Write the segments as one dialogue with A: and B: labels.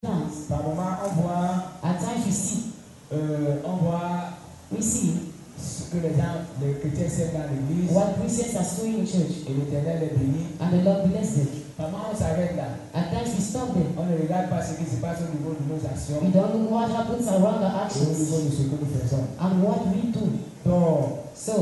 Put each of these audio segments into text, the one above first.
A: plants.
B: Par moment, on voit,
A: At times we see
B: ce que les chrétiens sèment dans l'église.
A: what Christians are sowing in church,
B: Et l'Éternel les bénit.
A: and the Lord bless them.
B: Par moment, on s'arrête là.
A: At times we stop them.
B: On ne regarde pas ce qui se passe au niveau de nos actions
A: We don't know what happens around our
B: et au
A: actions
B: niveau de ce que nous faisons.
A: and what we do.
B: Donc,
A: So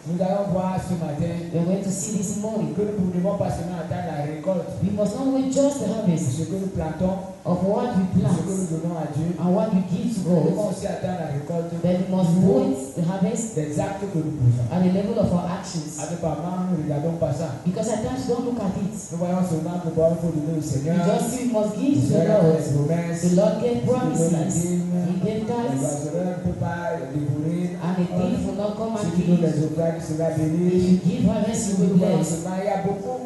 B: nous allons voir ce matin
A: we are going to see this morning.
B: que nous ne devons pas seulement attendre la récolte
A: We must not wait just the
B: de
A: harvest
B: ce que nous plantons,
A: of what we
B: de ce que
A: plant
B: nous donnons à Dieu.
A: and what we give to
B: Nous devons
A: God,
B: aussi attendre la récolte
A: but we must wait the harvest
B: des actes que nous posons.
A: at the level of our actions.
B: Avec parlement, nous ne regardons pas ça.
A: Because at times we don't look at it.
B: Nous voyons seulement que bon, il faut donner au
A: We
B: Seigneur.
A: just see we must give
B: Le
A: to the
B: Seigneur
A: Lord.
B: fait des promesses.
A: The Lord gave
B: Il donne la
A: promises.
B: dîme.
A: He gave
B: Les
A: tithes,
B: oiseleurs ne peuvent pas dévorer.
A: and the thief will not come
B: Ceux
A: and
B: qui donnent
A: kill.
B: les offrandes sera
A: If
B: béni.
A: you give harvest, you will
B: Nous voyons
A: bless.
B: seulement, il y a beaucoup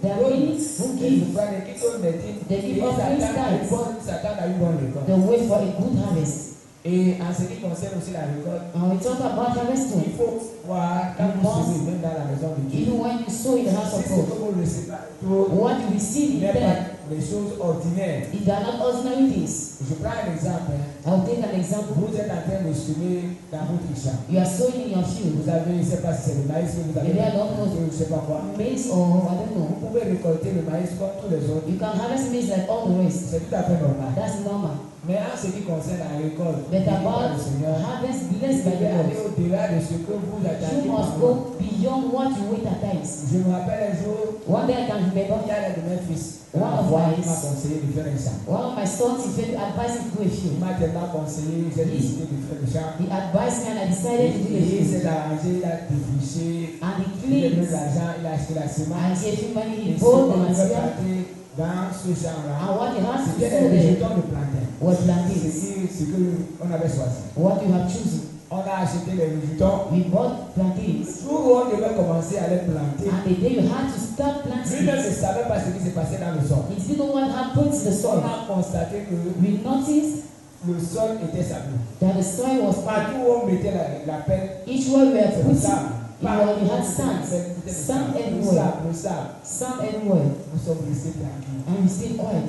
A: There are many who
B: qui
A: give.
B: offrandent et qui donnent des dîmes.
A: They
B: Et
A: give offerings, tithes.
B: ils s'attendent à une bonne récolte.
A: They wait for a good harvest.
B: Et en ce qui concerne aussi la récolte,
A: And we talk about
B: il
A: harvesting.
B: faut voir quand vous semez même dans la maison de Dieu.
A: Even when you sow in the house of
B: Si ce que
A: God,
B: vous recevez
A: what you receive in
B: n'est
A: there,
B: pas les choses ordinaires.
A: if they are not ordinary things.
B: Je prends un exemple.
A: I'll take an example.
B: Vous êtes en train de semer dans votre champ.
A: You are sowing in your field,
B: Vous avez, je ne sais pas si c'est le maïs que vous avez,
A: Maybe I don't know.
B: je ne sais pas quoi.
A: maize or I don't know.
B: Vous pouvez récolter le maïs comme tous les autres.
A: You can harvest maize like all the rest.
B: C'est tout à fait normal.
A: That's normal.
B: Mais en ce qui concerne la récolte,
A: But
B: béni par
A: about
B: le Seigneur,
A: harvest
B: vous
A: blessed by
B: devez
A: the
B: aller
A: Lord,
B: au-delà de ce que vous attendez.
A: you must go beyond what you wait at times.
B: Je me rappelle un jour,
A: One day I can
B: il
A: remember
B: y a l'un de mes fils,
A: One
B: la
A: of
B: foi,
A: my
B: qui m'a
A: eyes.
B: conseillé de faire un champ.
A: One of my sons, he said, advised me to do a
B: Il
A: field.
B: m'a tellement conseillé, j'ai décidé de faire le champ.
A: He advised me and I decided to do a
B: Et il
A: field.
B: s'est arrangé, il a défriché,
A: And he
B: il a
A: cleaned.
B: donné de l'argent, il a acheté la
A: I
B: semence.
A: gave him money,
B: Et
A: he
B: ce
A: bought the
B: qu'on devait
A: material.
B: planter dans ce champ-là,
A: And what he has to
B: c'était
A: sow
B: les
A: there
B: jetons de plantain.
A: was planted.
B: C'est ce qu'on avait choisi.
A: What you have chosen.
B: On a acheté les jetons.
A: We bought plantains.
B: Le jour où on devait commencer à les planter,
A: And the day you had to start planting
B: lui-même ne
A: it,
B: savait pas ce qui se passait dans le sol.
A: he didn't know what happened to the
B: On
A: soil.
B: a constaté que
A: We noticed
B: le sol était sableux.
A: that the soil was bad.
B: Partout où on mettait la pelle,
A: Each one we were
B: c'est le
A: putting,
B: sable.
A: we had sand. Sand
B: Le
A: everywhere.
B: sable, le sable.
A: Sand everywhere.
B: Nous sommes restés tranquilles.
A: And we stayed quiet.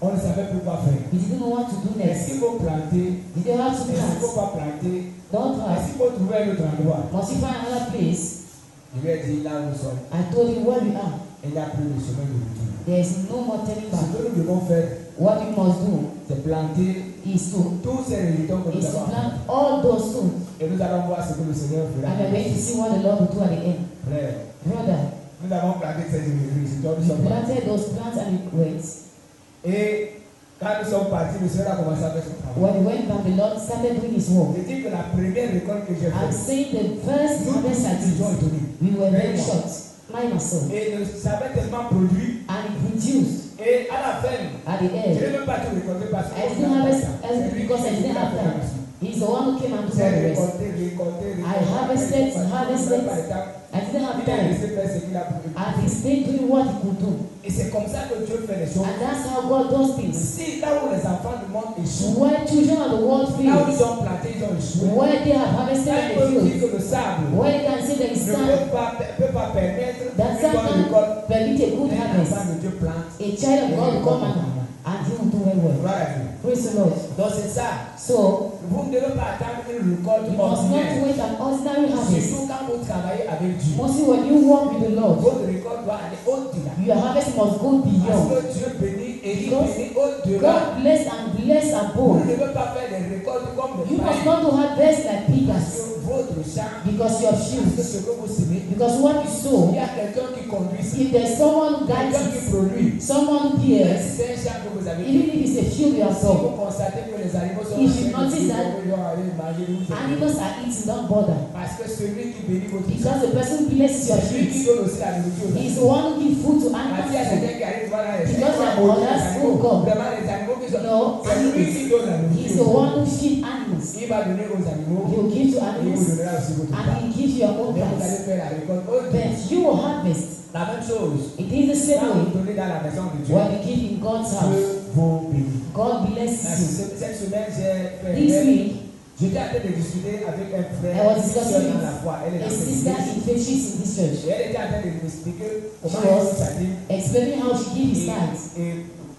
B: On ne savait plus quoi faire.
A: We didn't know what to do
B: Est-ce
A: next.
B: qu'il faut planter?
A: Did you have to
B: Est-ce qu'il ne faut
A: plant?
B: pas planter?
A: Don't
B: Est-ce
A: ask.
B: qu'il faut trouver un autre endroit?
A: Must you find another place?
B: Je lui ai dit, là où nous sommes,
A: I told him where we are.
B: il n'y a plus de chemin de retour.
A: There is no more turning
B: Ce
A: back.
B: que nous devons faire,
A: What we must do
B: c'est planter
A: is to
B: tous ces résultats que nous
A: is to
B: avons.
A: plant all those stones.
B: Et nous allons voir ce que le Seigneur fera.
A: And we're going to see what the Lord will do at the end.
B: Frère,
A: Brother,
B: nous avons planté ces résultats. Nous
A: we
B: sommes partis.
A: planted those plants and it went.
B: Et quand nous sommes partis, le Seigneur a commencé à faire son travail.
A: When we went back, the Lord started doing his work.
B: Je dis que la première récolte que j'ai
A: I'm
B: faite,
A: saying the first
B: nous
A: harvest I
B: nous étions
A: did,
B: étonnés.
A: we were very
B: Vraiment.
A: shocked. Mine myself.
B: Et ça avait tellement produit.
A: And it produced
B: Et à la fin,
A: at the
B: je
A: end.
B: n'ai même pas tout récolté parce que
A: I didn't harvest because I didn't have time. He's the one who came and did all
B: j'ai
A: the rest.
B: récolté.
A: I harvested. I didn't have
B: Il a
A: time.
B: laissé faire ce qu'il a pu.
A: And he stayed doing what he could do.
B: Et c'est comme ça que Dieu fait les choses.
A: And that's how God does things.
B: Si là où les enfants du monde échouent,
A: Where children of the world
B: là où
A: fail,
B: ils ont planté, ils ont échoué.
A: where they have harvested
B: Là,
A: in
B: ils
A: the
B: peuvent dire
A: field,
B: que le sable
A: where you can say there is
B: ne
A: sand,
B: peut pas permettre
A: that
B: une
A: sand
B: bonne
A: can
B: récolte.
A: permit a good
B: Un
A: harvest.
B: enfant de Dieu plante.
A: A child of God will come and he will do very well.
B: Gloire à Dieu.
A: Praise the Lord.
B: Donc c'est ça.
A: So,
B: Vous ne devez pas attendre une récolte
A: you must not
B: ordinaire.
A: wait an ordinary harvest.
B: Surtout quand vous travaillez avec Dieu.
A: Mostly when you walk with the Lord,
B: Votre récolte doit aller au-delà.
A: your harvest must go
B: Parce
A: beyond.
B: que Dieu bénit et il
A: Because
B: bénit au-delà.
A: God bless and bless
B: Vous
A: above.
B: ne devez pas faire des récoltes comme des
A: You must
B: païens.
A: not to harvest like
B: Parce
A: pigs.
B: que votre champ,
A: Because your
B: parce que
A: fields,
B: ce que vous semez,
A: because what you
B: il
A: sow,
B: y a quelqu'un qui conduit ça.
A: if there's someone who
B: Quelqu'un
A: guides
B: qui
A: it,
B: produit.
A: someone who
B: Même
A: hears,
B: si c'est un champ que vous avez
A: even
B: fait.
A: if it's a field you have
B: Si
A: sown,
B: vous constatez que les animaux sont
A: If you notice that
B: ils vont aller manger où c'est.
A: animals are eating, don't bother.
B: Parce que celui qui bénit votre champ,
A: Because the person who blesses your
B: c'est lui qui
A: fields
B: donne aussi la nourriture.
A: is the one who gives food to
B: Parce qu'il y a
A: animals.
B: quelqu'un qui arrive voilà les
A: Because there are
B: animaux,
A: others
B: les
A: who
B: animaux,
A: come.
B: vraiment les animaux qui sont.
A: No,
B: C'est lui qui donne la
A: He is the
B: nourriture.
A: one who feeds animals.
B: Il va donner aux animaux
A: He will give to
B: et il vous
A: animals
B: donnera aussi votre
A: and
B: part.
A: he gives your own
B: Mais vous allez
A: plants.
B: faire la récolte. Oh,
A: But you will harvest.
B: la même chose.
A: It is the same
B: Quand
A: way
B: vous donnez dans la maison de Dieu,
A: when you give in God's house.
B: Dieu vous bénit.
A: God blesses you.
B: Cette semaine, j'ai
A: This
B: fait.
A: week,
B: J'étais en train de discuter avec un
A: I
B: frère,
A: was
B: une sœur
A: discussing
B: dans la foi. Elle est
A: a
B: dans cette
A: sister
B: église.
A: in faith, she's in this church,
B: Et elle était en train de m'expliquer comment
A: She was
B: elle s'est dit.
A: explaining how she gives his tithes.
B: Et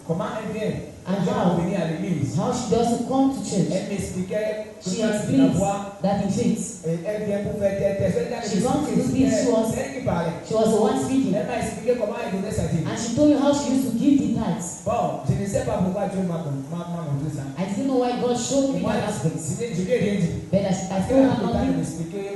B: comment elle vient
A: And
B: venir à l'église.
A: how she doesn't come to church.
B: Elle m'expliquait que
A: She
B: quand la
A: explains
B: voix,
A: that in faith,
B: elle vient pour faire tel test.
A: She comes to do this,
B: C'est elle qui parlait.
A: she was the one speaking.
B: Elle m'a expliqué comment elle donnait sa vie.
A: And she told me how she used to give the tithes.
B: Bon, je ne sais pas pourquoi Dieu m'a montré ça.
A: I didn't know why God showed me
B: Moi,
A: that aspect.
B: je lui ai rien dit.
A: But I
B: Elle
A: told
B: a
A: her
B: le temps de
A: nothing.
B: m'expliquer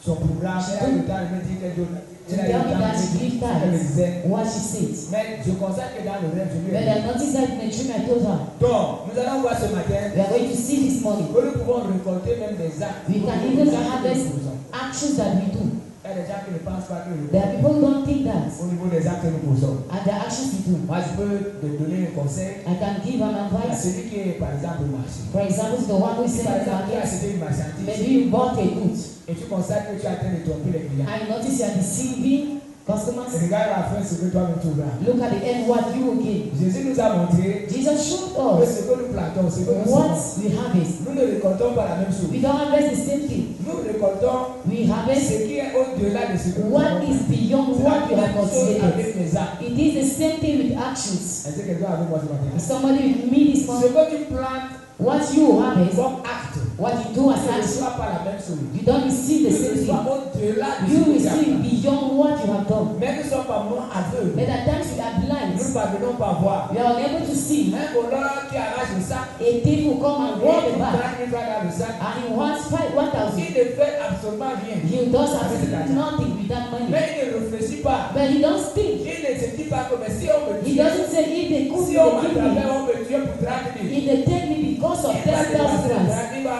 B: son programme. Elle a le temps de me dire qu'elle donne.
A: To tell me that she give
B: Elle me
A: tithes,
B: disait.
A: what she said.
B: Mais je constate que dans le rêve, je lui
A: But
B: ai
A: I
B: dit.
A: noticed that in the dream I told her,
B: Donc, nous allons voir ce matin
A: we are going to see this morning.
B: que nous pouvons récolter même des actes.
A: We can even harvest actions that we do.
B: Il y a des gens qui ne pensent pas que
A: There are people who don't think that.
B: au niveau des actes que nous posons.
A: And the actions we do.
B: Moi, je peux te donner un conseil
A: I can give an
B: à
A: advice.
B: celui qui est, par exemple, au marché.
A: For example, the one who is
B: Si,
A: selling
B: par exemple, tu as
A: market,
B: acheté une marchandise
A: maybe you bought a good.
B: et tu constates que tu es en train de tromper les clients.
A: I notice you are deceiving customers.
B: Regarde à la fin ce que toi-même trouveras.
A: Look at the end what you will give.
B: Jésus nous a montré
A: Jesus showed
B: que
A: us
B: ce que nous plantons, ce que nous
A: what
B: semons,
A: we harvest.
B: nous ne récoltons pas la même chose.
A: We don't harvest the same thing.
B: Nous récoltons
A: We harvest
B: ce qui est au-delà de ce que nous
A: what
B: faisons.
A: is beyond
B: C'est
A: what
B: la
A: you have
B: même chose
A: considered.
B: avec les actes.
A: It is the same thing with actions.
B: Est-ce que quelqu'un avec moi ce matin?
A: If somebody with me this
B: Ce
A: morning,
B: que tu plantes
A: what you harvest,
B: comme acte,
A: what you do as
B: ce ne
A: action,
B: soit pas la même chose.
A: you don't receive the
B: Ce
A: same
B: ne soit
A: thing.
B: au-delà de
A: You
B: ce que tu as
A: receive
B: planté.
A: beyond what you have done.
B: Mais nous ne sommes pas moins aveugles.
A: But at times we are blind.
B: Nous ne parvenons pas à voir.
A: We are unable to see.
B: Un voleur qui arrache le sac,
A: A thief will come and
B: et
A: rob
B: il
A: the bag,
B: prend une fois dans le sac,
A: and he wants 1,000.
B: il ne fait absolument rien.
A: He does absolutely nothing with that money.
B: Mais il ne réfléchit pas.
A: But he don't think.
B: Il ne se dit pas que mais si on me
A: He
B: tue,
A: doesn't say if they could,
B: si
A: they
B: on
A: give
B: m'attrapait,
A: me.
B: on me tuait pour 30 000.
A: If they take me because of
B: Il va
A: 30,000
B: dépasser
A: francs,
B: il va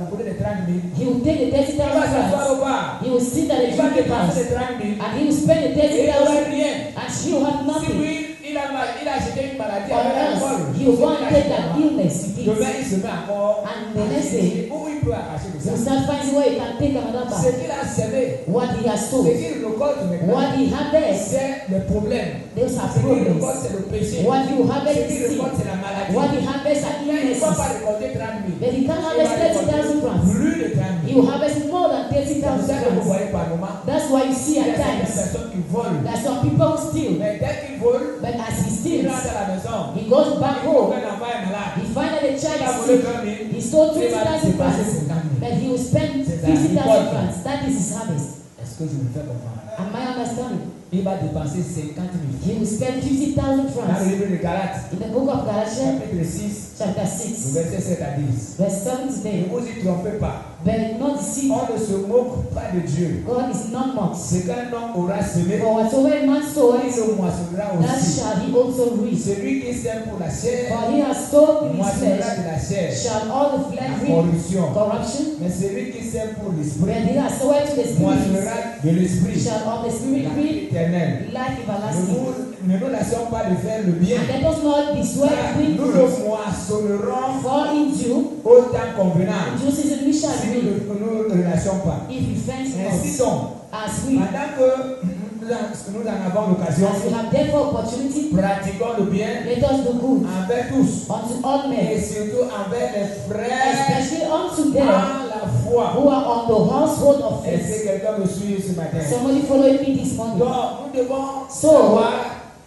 B: vous donner les 30 000.
A: he will take the
B: Il va
A: 30,000
B: s'asseoir
A: francs.
B: au bar.
A: He will sit at the
B: Il va
A: drinking
B: dépenser
A: house,
B: les 30 000.
A: and he will spend the
B: Et il n'aura
A: 30,000,
B: rien.
A: and she will have
B: Si
A: nothing.
B: lui, il a acheté une maladie
A: Or
B: avec
A: else
B: l'alcool,
A: he will go and take that illness with it.
B: demain il se met encore
A: And the next day,
B: où il peut arracher le
A: he will
B: sac.
A: start finding where he can take another
B: Ce
A: bag.
B: qu'il a semé,
A: What he has
B: ce
A: sold,
B: qu'il récolte maintenant,
A: what he harvests,
B: c'est le problème.
A: those are
B: Ce qu'il récolte,
A: problems.
B: c'est le péché.
A: What you
B: Ce
A: harvest
B: qu'il
A: is sin.
B: récolte, c'est la maladie.
A: What he harvests are
B: Mais il ne peut pas
A: illnesses.
B: récolter 30 000.
A: But he can't
B: Il va
A: harvest 30,000
B: récolter
A: francs.
B: plus de 30
A: He
B: 000.
A: will harvest more than
B: C'est pour
A: 30,000
B: ça que vous
A: francs.
B: voyez par moment,
A: That's why you see
B: il y a
A: at
B: certaines
A: times
B: personnes qui volent.
A: that some people steal.
B: Mais dès qu'ils volent,
A: But as he
B: ils
A: steals,
B: rentrent à la maison.
A: he goes back
B: Il faut
A: home.
B: qu'un enfant est malade.
A: He finds that the
B: Il
A: child
B: a
A: is
B: volé
A: sick.
B: 20 000.
A: He stole
B: Il va
A: 20,000
B: dépasser
A: francs.
B: 50 000.
A: But he will spend
B: C'est ça,
A: 50,000
B: récolte.
A: francs. That is his harvest.
B: Est-ce que je me fais comprendre?
A: Am I understanding?
B: Il va dépenser 50 000.
A: He will spend 50,000
B: Dans le
A: francs.
B: livre de Galates,
A: In the book of Galatians,
B: chapitre 6,
A: chapter
B: le
A: 6,
B: verset 7 à 10.
A: verse 7 to
B: Ne
A: 10.
B: vous y trompez pas.
A: But not deceive.
B: On ne se moque pas de Dieu.
A: God is not mocked.
B: Ce qu'un homme aura semé,
A: For whatsoever man
B: il
A: soweth,
B: le moissonnera
A: that
B: aussi.
A: shall he also reap.
B: Celui qui sème pour la chair,
A: For he has sown in his
B: moissonnera
A: flesh,
B: de la chair
A: shall all the flesh
B: la
A: reap
B: corruption.
A: corruption.
B: Mais celui qui sème pour l'esprit,
A: When he has sown to the spirit,
B: moissonnera de l'esprit
A: shall of the spirit
B: la vie
A: reap
B: éternelle.
A: life
B: Ne
A: everlasting.
B: nous laissons pas de faire le bien.
A: And let us not be
B: Car
A: swept with
B: nous le moissonnerons
A: for in due
B: au temps convenable.
A: due season we shall
B: Si
A: reap
B: nous ne relâchons pas.
A: if we fence
B: Ainsi
A: us
B: donc,
A: as we
B: pendant que nous en avons l'occasion,
A: as we have therefore opportunity,
B: pratiquons le bien
A: let us do good
B: envers tous
A: unto all
B: et
A: men,
B: surtout envers les frères
A: especially unto them
B: dans la foi.
A: who are on the household of
B: Est-ce
A: faith.
B: que quelqu'un me suit ce matin?
A: Somebody following me this
B: Donc,
A: morning.
B: nous devons
A: So,
B: savoir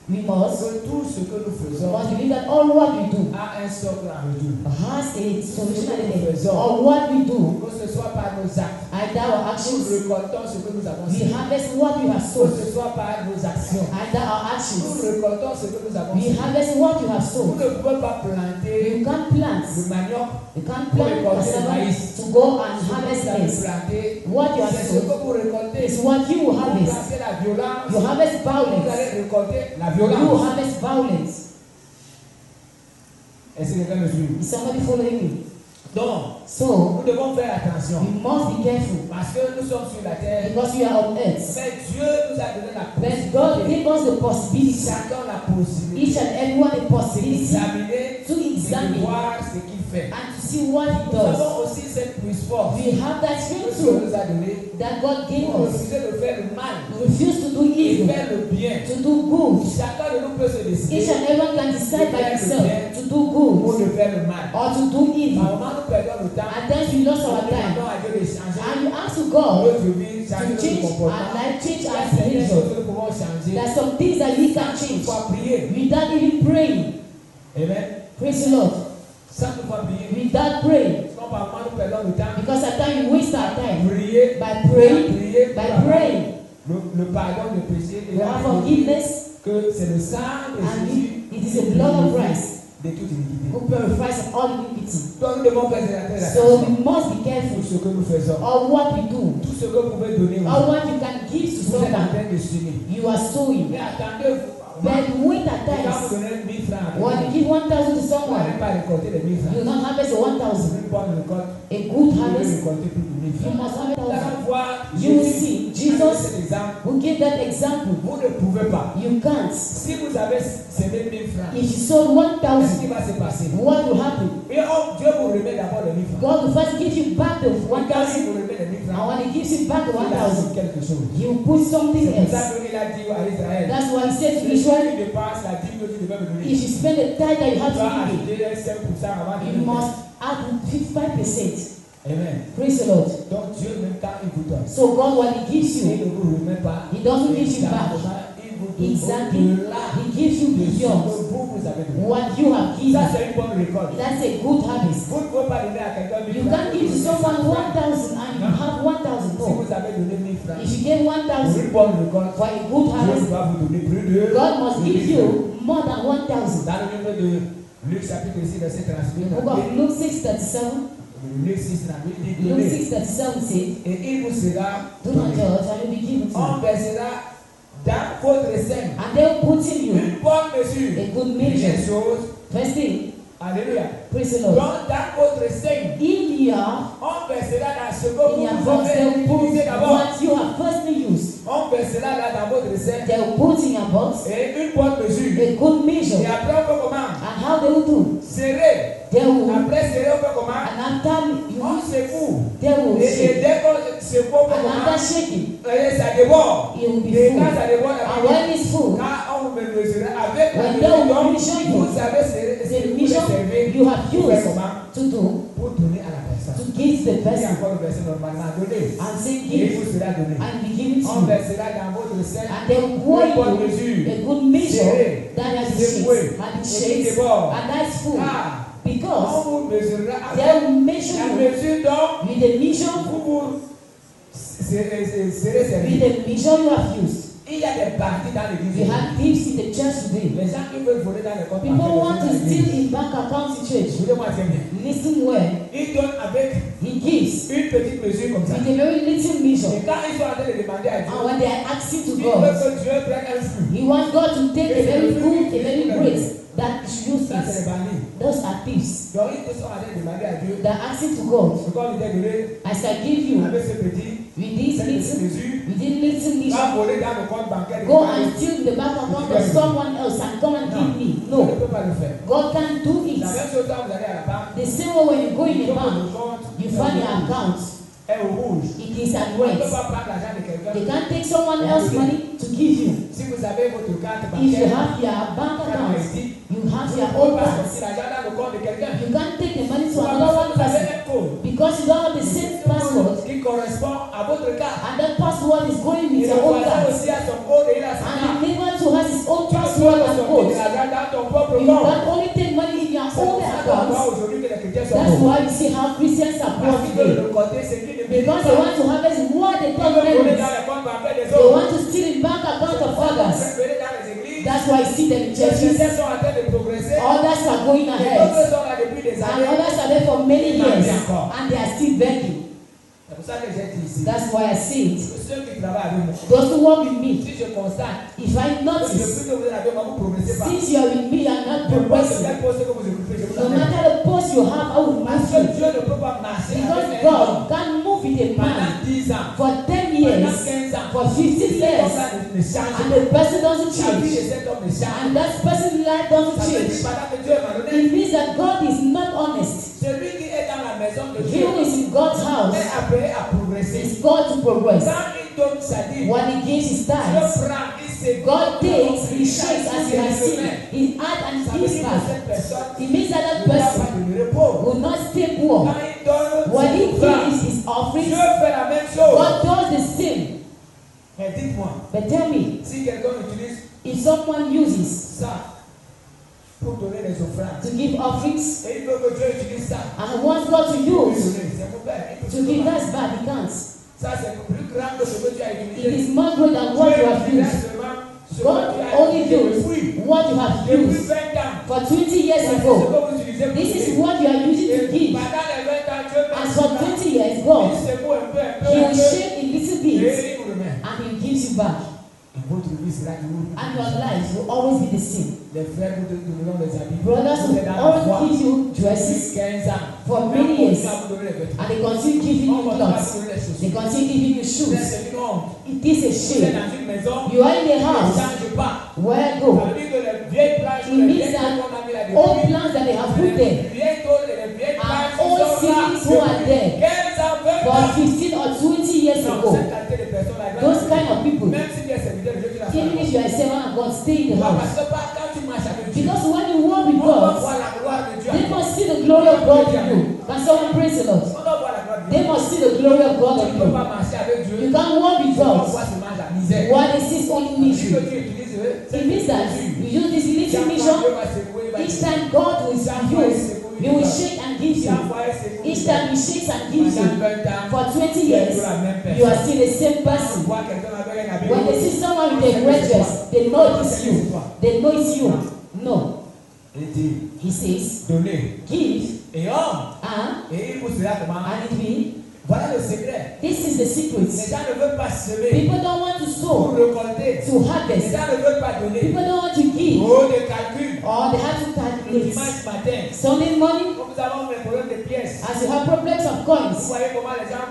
A: we must
B: que tout ce que nous faisons
A: believe that all what we do
B: a un socle en retour.
A: has a solution at the end. Or what we do,
B: Que ce soit par nos actes,
A: either our
B: nous
A: actions,
B: récoltons ce que nous avons
A: we
B: semé.
A: harvest what we have
B: Que
A: sown.
B: ce soit par nos actions,
A: Either our
B: nous
A: actions,
B: récoltons ce que nous avons
A: we
B: semé.
A: harvest what you have
B: Vous
A: sown.
B: ne pouvez pas planter
A: You can't plant.
B: le manioc.
A: You can't plant cassava to go and harvest
B: Vous avez
A: maize.
B: planté,
A: What you have
B: c'est ce que
A: sown
B: vous récoltez.
A: is what you will
B: Vous
A: harvest.
B: plantez la violence,
A: You harvest
B: vous
A: violence.
B: allez récolter la
A: You
B: violence.
A: harvest violence.
B: Est-ce que quelqu'un me suit?
A: Is somebody following me?
B: Donc,
A: So,
B: nous devons faire attention
A: we must be careful
B: parce que nous sommes sur la terre.
A: because we are on earth.
B: Mais Dieu nous a donné la
A: But God
B: possibilité,
A: gave us the possibility,
B: chacun la possibilité
A: each and everyone the possibility
B: d'examiner
A: to
B: et de
A: examine
B: voir ce qu'il fait.
A: and to see what He
B: Nous
A: does.
B: avons aussi cette puissance force
A: We have that
B: que
A: strength
B: Dieu
A: too
B: nous a donnée
A: that God gave
B: pour
A: us.
B: refuser de faire le mal
A: We refuse to do
B: et
A: evil,
B: faire le bien.
A: to do good.
B: Chacun de nous peut se
A: Each
B: décider
A: and everyone can decide by himself to do
B: pour
A: good
B: ne faire le mal.
A: or to do
B: Par
A: evil.
B: moment, nous perdons le temps.
A: And then we lost
B: Nous
A: our time.
B: demandons à Dieu de changer
A: And you ask to God
B: notre vie, changer
A: to
B: notre
A: change our
B: comportement.
A: life, change
B: Il y a
A: our
B: certaines choses
A: behavior.
B: que nous pouvons changer.
A: There are some things that we can
B: Il
A: change
B: faut prier.
A: without even praying.
B: Amen.
A: Praise the Lord.
B: Sans pouvoir prier.
A: Without praying.
B: Non, parfois nous perdons le temps.
A: Because at times we waste our time.
B: Prier.
A: By praying.
B: Prier.
A: By praying.
B: Le pardon de péché.
A: We have forgiveness.
B: Que c'est le sang de
A: And
B: Jésus.
A: it is the blood of Christ
B: De toute iniquité.
A: who purifies of all iniquity.
B: Donc nous devons faire attention.
A: So we must be
B: Tout
A: careful
B: ce que nous faisons.
A: of what we do.
B: Tout ce que vous pouvez donner.
A: Or what you can give to
B: Vous êtes en
A: someone.
B: train de semer.
A: You are sowing.
B: Mais attendez.
A: But wait at
B: Quand vous
A: times.
B: donnez 1000 francs.
A: When you give 1,000 to
B: Vous
A: someone,
B: n'allez pas récolter les 1000 francs.
A: you will not harvest the 1,000.
B: Une bonne récolte.
A: A good
B: Vous devez
A: harvest,
B: récolter plus de 1000
A: you
B: francs.
A: must have
B: Nous
A: 1,000.
B: allons voir
A: You will see Jesus
B: cet exemple.
A: who gave that example.
B: Vous ne pouvez pas.
A: You can't.
B: Si vous avez semé 1000 francs,
A: If you sold
B: qu'est-ce qui
A: 1,000,
B: va se passer?
A: what will happen?
B: Et Dieu vous remet d'abord les 1000 francs.
A: God will first give you back the
B: Et quand il
A: 1,000.
B: vous remet les 1000
A: And
B: francs,
A: when He gives you back the
B: il ajoute
A: 1,000,
B: quelque chose.
A: He will put something
B: C'est pour ça
A: else.
B: qu'il a dit à Israël,
A: That's why He said to
B: si
A: Israel,
B: tu dépasses la dîme que tu devais me donner,
A: if you spend the tithe that you
B: tu
A: have
B: dois
A: to give,
B: ajouter 5% avant de
A: you
B: me
A: must add 55%.
B: Amen.
A: Praise the Lord.
B: Donc Dieu, même quand il vous donne,
A: So God, when He gives
B: il
A: you,
B: ne vous remet pas.
A: He doesn't give you back.
B: Il vous donne
A: Exactly.
B: au-delà
A: He gives you
B: de ce
A: beyond
B: que vous avez donné.
A: what you have
B: Ça,
A: given.
B: c'est une bonne récolte.
A: That's a good harvest.
B: Vous ne pouvez pas donner à quelqu'un 1000
A: You
B: francs.
A: can't give to someone 1,000 and you have 1,000
B: Si
A: more.
B: vous avez donné 1000 francs,
A: If you get
B: pour
A: 1,000
B: une bonne récolte,
A: for a good
B: Dieu
A: harvest,
B: va vous donner plus de
A: God must give
B: 1000 francs.
A: you more than 1,000.
B: Dans le livre de Luc chapitre 6, verset 38,
A: The book of Luke 6:37.
B: Luc 6, il dit
A: Luke
B: donnez,
A: 6:37 says,
B: et il vous sera
A: "Do not
B: donné.
A: judge, and it will be given to
B: On
A: you."
B: versera dans votre sein
A: And they will put in you
B: une bonne mesure.
A: a good
B: Première
A: measure.
B: chose,
A: First thing,
B: alléluia.
A: praise the
B: Donc
A: Lord.
B: dans votre sein,
A: In your
B: on versera dans ce que vous
A: box, they
B: avez
A: will put
B: utilisé d'abord.
A: what you have firstly used.
B: On versera là dans votre sein
A: They will put in your box
B: et une bonne mesure.
A: a good measure.
B: Et après on fait comment?
A: And how they will do?
B: Serrer.
A: They will,
B: Après serrer, on fait comment?
A: and after you,
B: On secoue.
A: they will
B: Et
A: shake.
B: dès qu'on secoue, on fait
A: And
B: comment?
A: after shaking,
B: Et ça déborde.
A: it will be
B: Et
A: full.
B: quand ça déborde,
A: And when it's full,
B: quand on me mesure avec la
A: when
B: mesure,
A: they will
B: donc,
A: measure you,
B: vous savez serrer,
A: the
B: vous
A: measure
B: servir
A: you have
B: pour faire
A: used
B: comment?
A: to do,
B: Pour donner à la personne.
A: to give the
B: Il y a
A: person,
B: encore le verset normalement donné.
A: and say
B: Et il
A: give,
B: vous sera donné.
A: and be given to
B: On
A: you.
B: versera dans votre sein
A: And they will pour
B: une bonne
A: you
B: mesure.
A: a good measure that has been
B: Secoué.
A: shakes, and it
B: Et qui
A: shakes,
B: déborde.
A: and that's full.
B: Ah,
A: Because
B: on vous mesurera
A: they
B: avec
A: will measure
B: la
A: you
B: mesure dont
A: with the measure,
B: vous serez
A: with
B: servi.
A: the measure you have used.
B: Il y a des parties dans l'église.
A: We have thieves in the church today.
B: Les gens qui veulent voler dans les comptes
A: People want to
B: bancaires de
A: steal
B: l'église.
A: in bank accounts in church.
B: Écoutez-moi très bien.
A: Listen well.
B: Ils donnent avec
A: He gives
B: une petite mesure comme ça.
A: with a very little
B: Et
A: measure.
B: quand ils sont en train de demander à Dieu,
A: And when they are asking to
B: ils veulent
A: God,
B: que Dieu prenne un flux.
A: He wants God to take a very good, a very great that is
B: Ça, c'est les
A: useless.
B: bandits.
A: Those are thieves.
B: Donc, ils sont en train de demander à Dieu.
A: They are asking to God,
B: Ce qu'on lui a donné
A: as I give you
B: avec ce petit,
A: with this
B: cette petite
A: little,
B: mesure,
A: with this little measure,
B: va voler dans le compte bancaire de
A: go
B: quelqu'un.
A: and steal the bank account of someone else and come and give me.
B: On ne
A: No,
B: peut pas le faire.
A: God can't do
B: La
A: it.
B: même chose quand vous allez à la banque,
A: The same way when you go in
B: il
A: a
B: faut que
A: bank,
B: le compte
A: you find your account,
B: est au rouge.
A: it is at
B: On ne
A: red.
B: peut pas prendre l'argent de quelqu'un.
A: They can't take someone else's money to give you.
B: Si vous avez votre carte
A: If you
B: bancaire,
A: have your bank account, you have
B: vous ne
A: your
B: pouvez
A: own
B: pas
A: bank.
B: sortir l'argent dans le compte de quelqu'un.
A: You can't take the money to
B: Vous
A: another one person
B: avez un code
A: because you don't have the same password,
B: qui correspond à votre carte.
A: and that password is going
B: Et
A: with
B: le
A: your own
B: voisin
A: card.
B: aussi a son code et il a sa
A: And
B: carte.
A: the neighbor too has his own
B: Tu ne peux
A: password
B: pas
A: and
B: sortir
A: code.
B: de l'argent dans ton propre
A: You
B: compte.
A: can only take money in your
B: C'est
A: own
B: pour ça qu'on voit
A: account.
B: aujourd'hui que les chrétiens sont
A: That's
B: pauvres.
A: why you see how Christians are poor
B: Parce qu'ils veulent
A: today.
B: le côté, c'est qu'ils ne méritent
A: Because they
B: pas.
A: want to harvest more than
B: Ils
A: God
B: veulent voler
A: merits.
B: dans les comptes bancaires des
A: They
B: autres.
A: want to steal in bank account of others.
B: Ils veulent dans les églises.
A: That's why you see them in
B: Les
A: churches.
B: chrétiens sont en train de progresser.
A: Others are going
B: Les
A: ahead.
B: autres sont là depuis des
A: And
B: années.
A: others are there for many years. And they are still begging.
B: C'est pour ça que j'ai dit ici.
A: That's why I say it.
B: Ceux qui travaillent avec moi,
A: Those who walk with me,
B: si je constate,
A: if I notice,
B: depuis que vous êtes avec moi, vous ne progressez pas.
A: since you are with me and not
B: Peu importe
A: progressing,
B: quel poste que vous occupez, je vous
A: no
B: appelle.
A: matter the post you have, I will
B: Parce
A: move
B: que
A: you.
B: Dieu ne peut pas marcher
A: Because
B: avec un homme
A: God can move with a
B: pendant
A: man
B: 10 ans,
A: for 10
B: pendant
A: years,
B: 15 ans.
A: for 15
B: Cet
A: years,
B: homme-là ne change
A: and
B: pas.
A: the person doesn't
B: La vie
A: change,
B: de cet homme ne change
A: and that person's life doesn't
B: pas. Ça veut dire
A: change.
B: pendant que Dieu m'a donné,
A: It means that God is not honest.
B: celui qui est dans la maison de
A: He
B: Dieu
A: who is in God's house
B: est appelé à progresser.
A: is called to progress.
B: Quand il donne sa dîme,
A: When he gives his
B: Dieu
A: tithes,
B: prend, il se
A: God takes, he shakes as he has seen, he adds and
B: Ça veut
A: gives
B: dire que
A: back.
B: cette personne
A: It means that
B: ne
A: that
B: va pas
A: person
B: demeurer pauvre.
A: will not stay poor.
B: Quand il donne
A: When he
B: ses offrandes,
A: gives his offerings,
B: Dieu fait la même chose.
A: God does the same.
B: Mais dites-moi,
A: But tell me,
B: si quelqu'un utilise
A: if someone uses
B: ça pour donner les offrandes.
A: to give offerings.
B: Et il veut que Dieu utilise ça.
A: And he wants God to
B: Pour lui
A: use
B: donner. C'est mon père.
A: to give. That's bad. He can't.
B: Ça, c'est plus grand que ce que tu as
A: It
B: utilisé.
A: is more great than what you have used. God only used what you have
B: Depuis
A: used
B: 20 ans.
A: for 20 years
B: C'est ce
A: ago.
B: que vous utilisez pour
A: This is
B: donner.
A: what you are using to
B: Et
A: give.
B: pendant les 20 ans, Dieu
A: And for 20 years, God,
B: c'est pour un peu,
A: He will shake a little bit
B: Et il vous remet.
A: and He gives you back.
B: Et votre vie sera toujours.
A: And your life will always be the same.
B: Les frères vous donneront des habits.
A: Brothers
B: Vous
A: will
B: êtes dans la foi.
A: always give you
B: Depuis
A: dresses
B: 15 ans.
A: for
B: Même
A: many years.
B: continue à vous donner les vêtements.
A: And they continue giving you
B: On va pas
A: clothes.
B: vous donner les
A: They
B: chaussures.
A: continue giving you shoes.
B: C'est une honte.
A: It is a
B: Vous êtes
A: shame.
B: dans une maison.
A: You are in a
B: Ne
A: house.
B: change pas.
A: Where
B: Ça
A: go?
B: veut dire que les vieilles plages,
A: It
B: les
A: means
B: vieilles
A: that
B: choses qu'on a mis là
A: All
B: depuis.
A: plans that they have
B: Les
A: put there
B: vieilles tôles et les vieilles
A: and
B: plages
A: all
B: sont là.
A: cities who are there
B: 15 ans, 20
A: for
B: ans.
A: 15 or 20 years
B: Non,
A: ago,
B: cette qualité de personne là,
A: those kind of people,
B: même si tu es serviteur de Dieu, tu la
A: even if you are a servant of God, stay in the
B: Parce
A: house.
B: que quand tu marches avec Dieu,
A: Because when you walk with
B: on doit
A: God,
B: voir la gloire de Dieu.
A: they must see the glory of God in you. Can someone praise the Lord?
B: On doit voir la gloire de
A: They
B: Dieu.
A: must see the glory of God
B: Tu
A: in
B: ne peux
A: you.
B: pas marcher avec Dieu.
A: You can't walk with
B: Tu dois
A: God
B: voir seulement la misère.
A: while they see only
B: Si
A: mission.
B: que tu utilises,
A: It means that you use this little mission. Each time God will use, He will shake and give you. Each time He shakes and gives you. For 20 years, you are still the same person. When they see someone with a red dress, they know it's you. They know it's you. No. He says,
B: Donner.
A: give
B: Et homme.
A: and
B: Et il vous sera comment?
A: it will.
B: Voilà le secret.
A: This is the
B: Les
A: secret.
B: gens ne veulent pas semer
A: People don't want to
B: pour
A: sow,
B: récolter.
A: to
B: Les
A: harvest.
B: gens ne veulent pas donner.
A: People don't want to give,
B: Oh, des calculs.
A: or they have to
B: Le
A: calculate.
B: dimanche matin,
A: Sunday morning,
B: comme nous avons des problèmes de pièces,
A: as you have problems of
B: vous
A: coins,
B: voyez comment les gens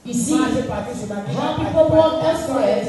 A: you see,
B: marchent partout sur ma vie.
A: how people walk elsewhere,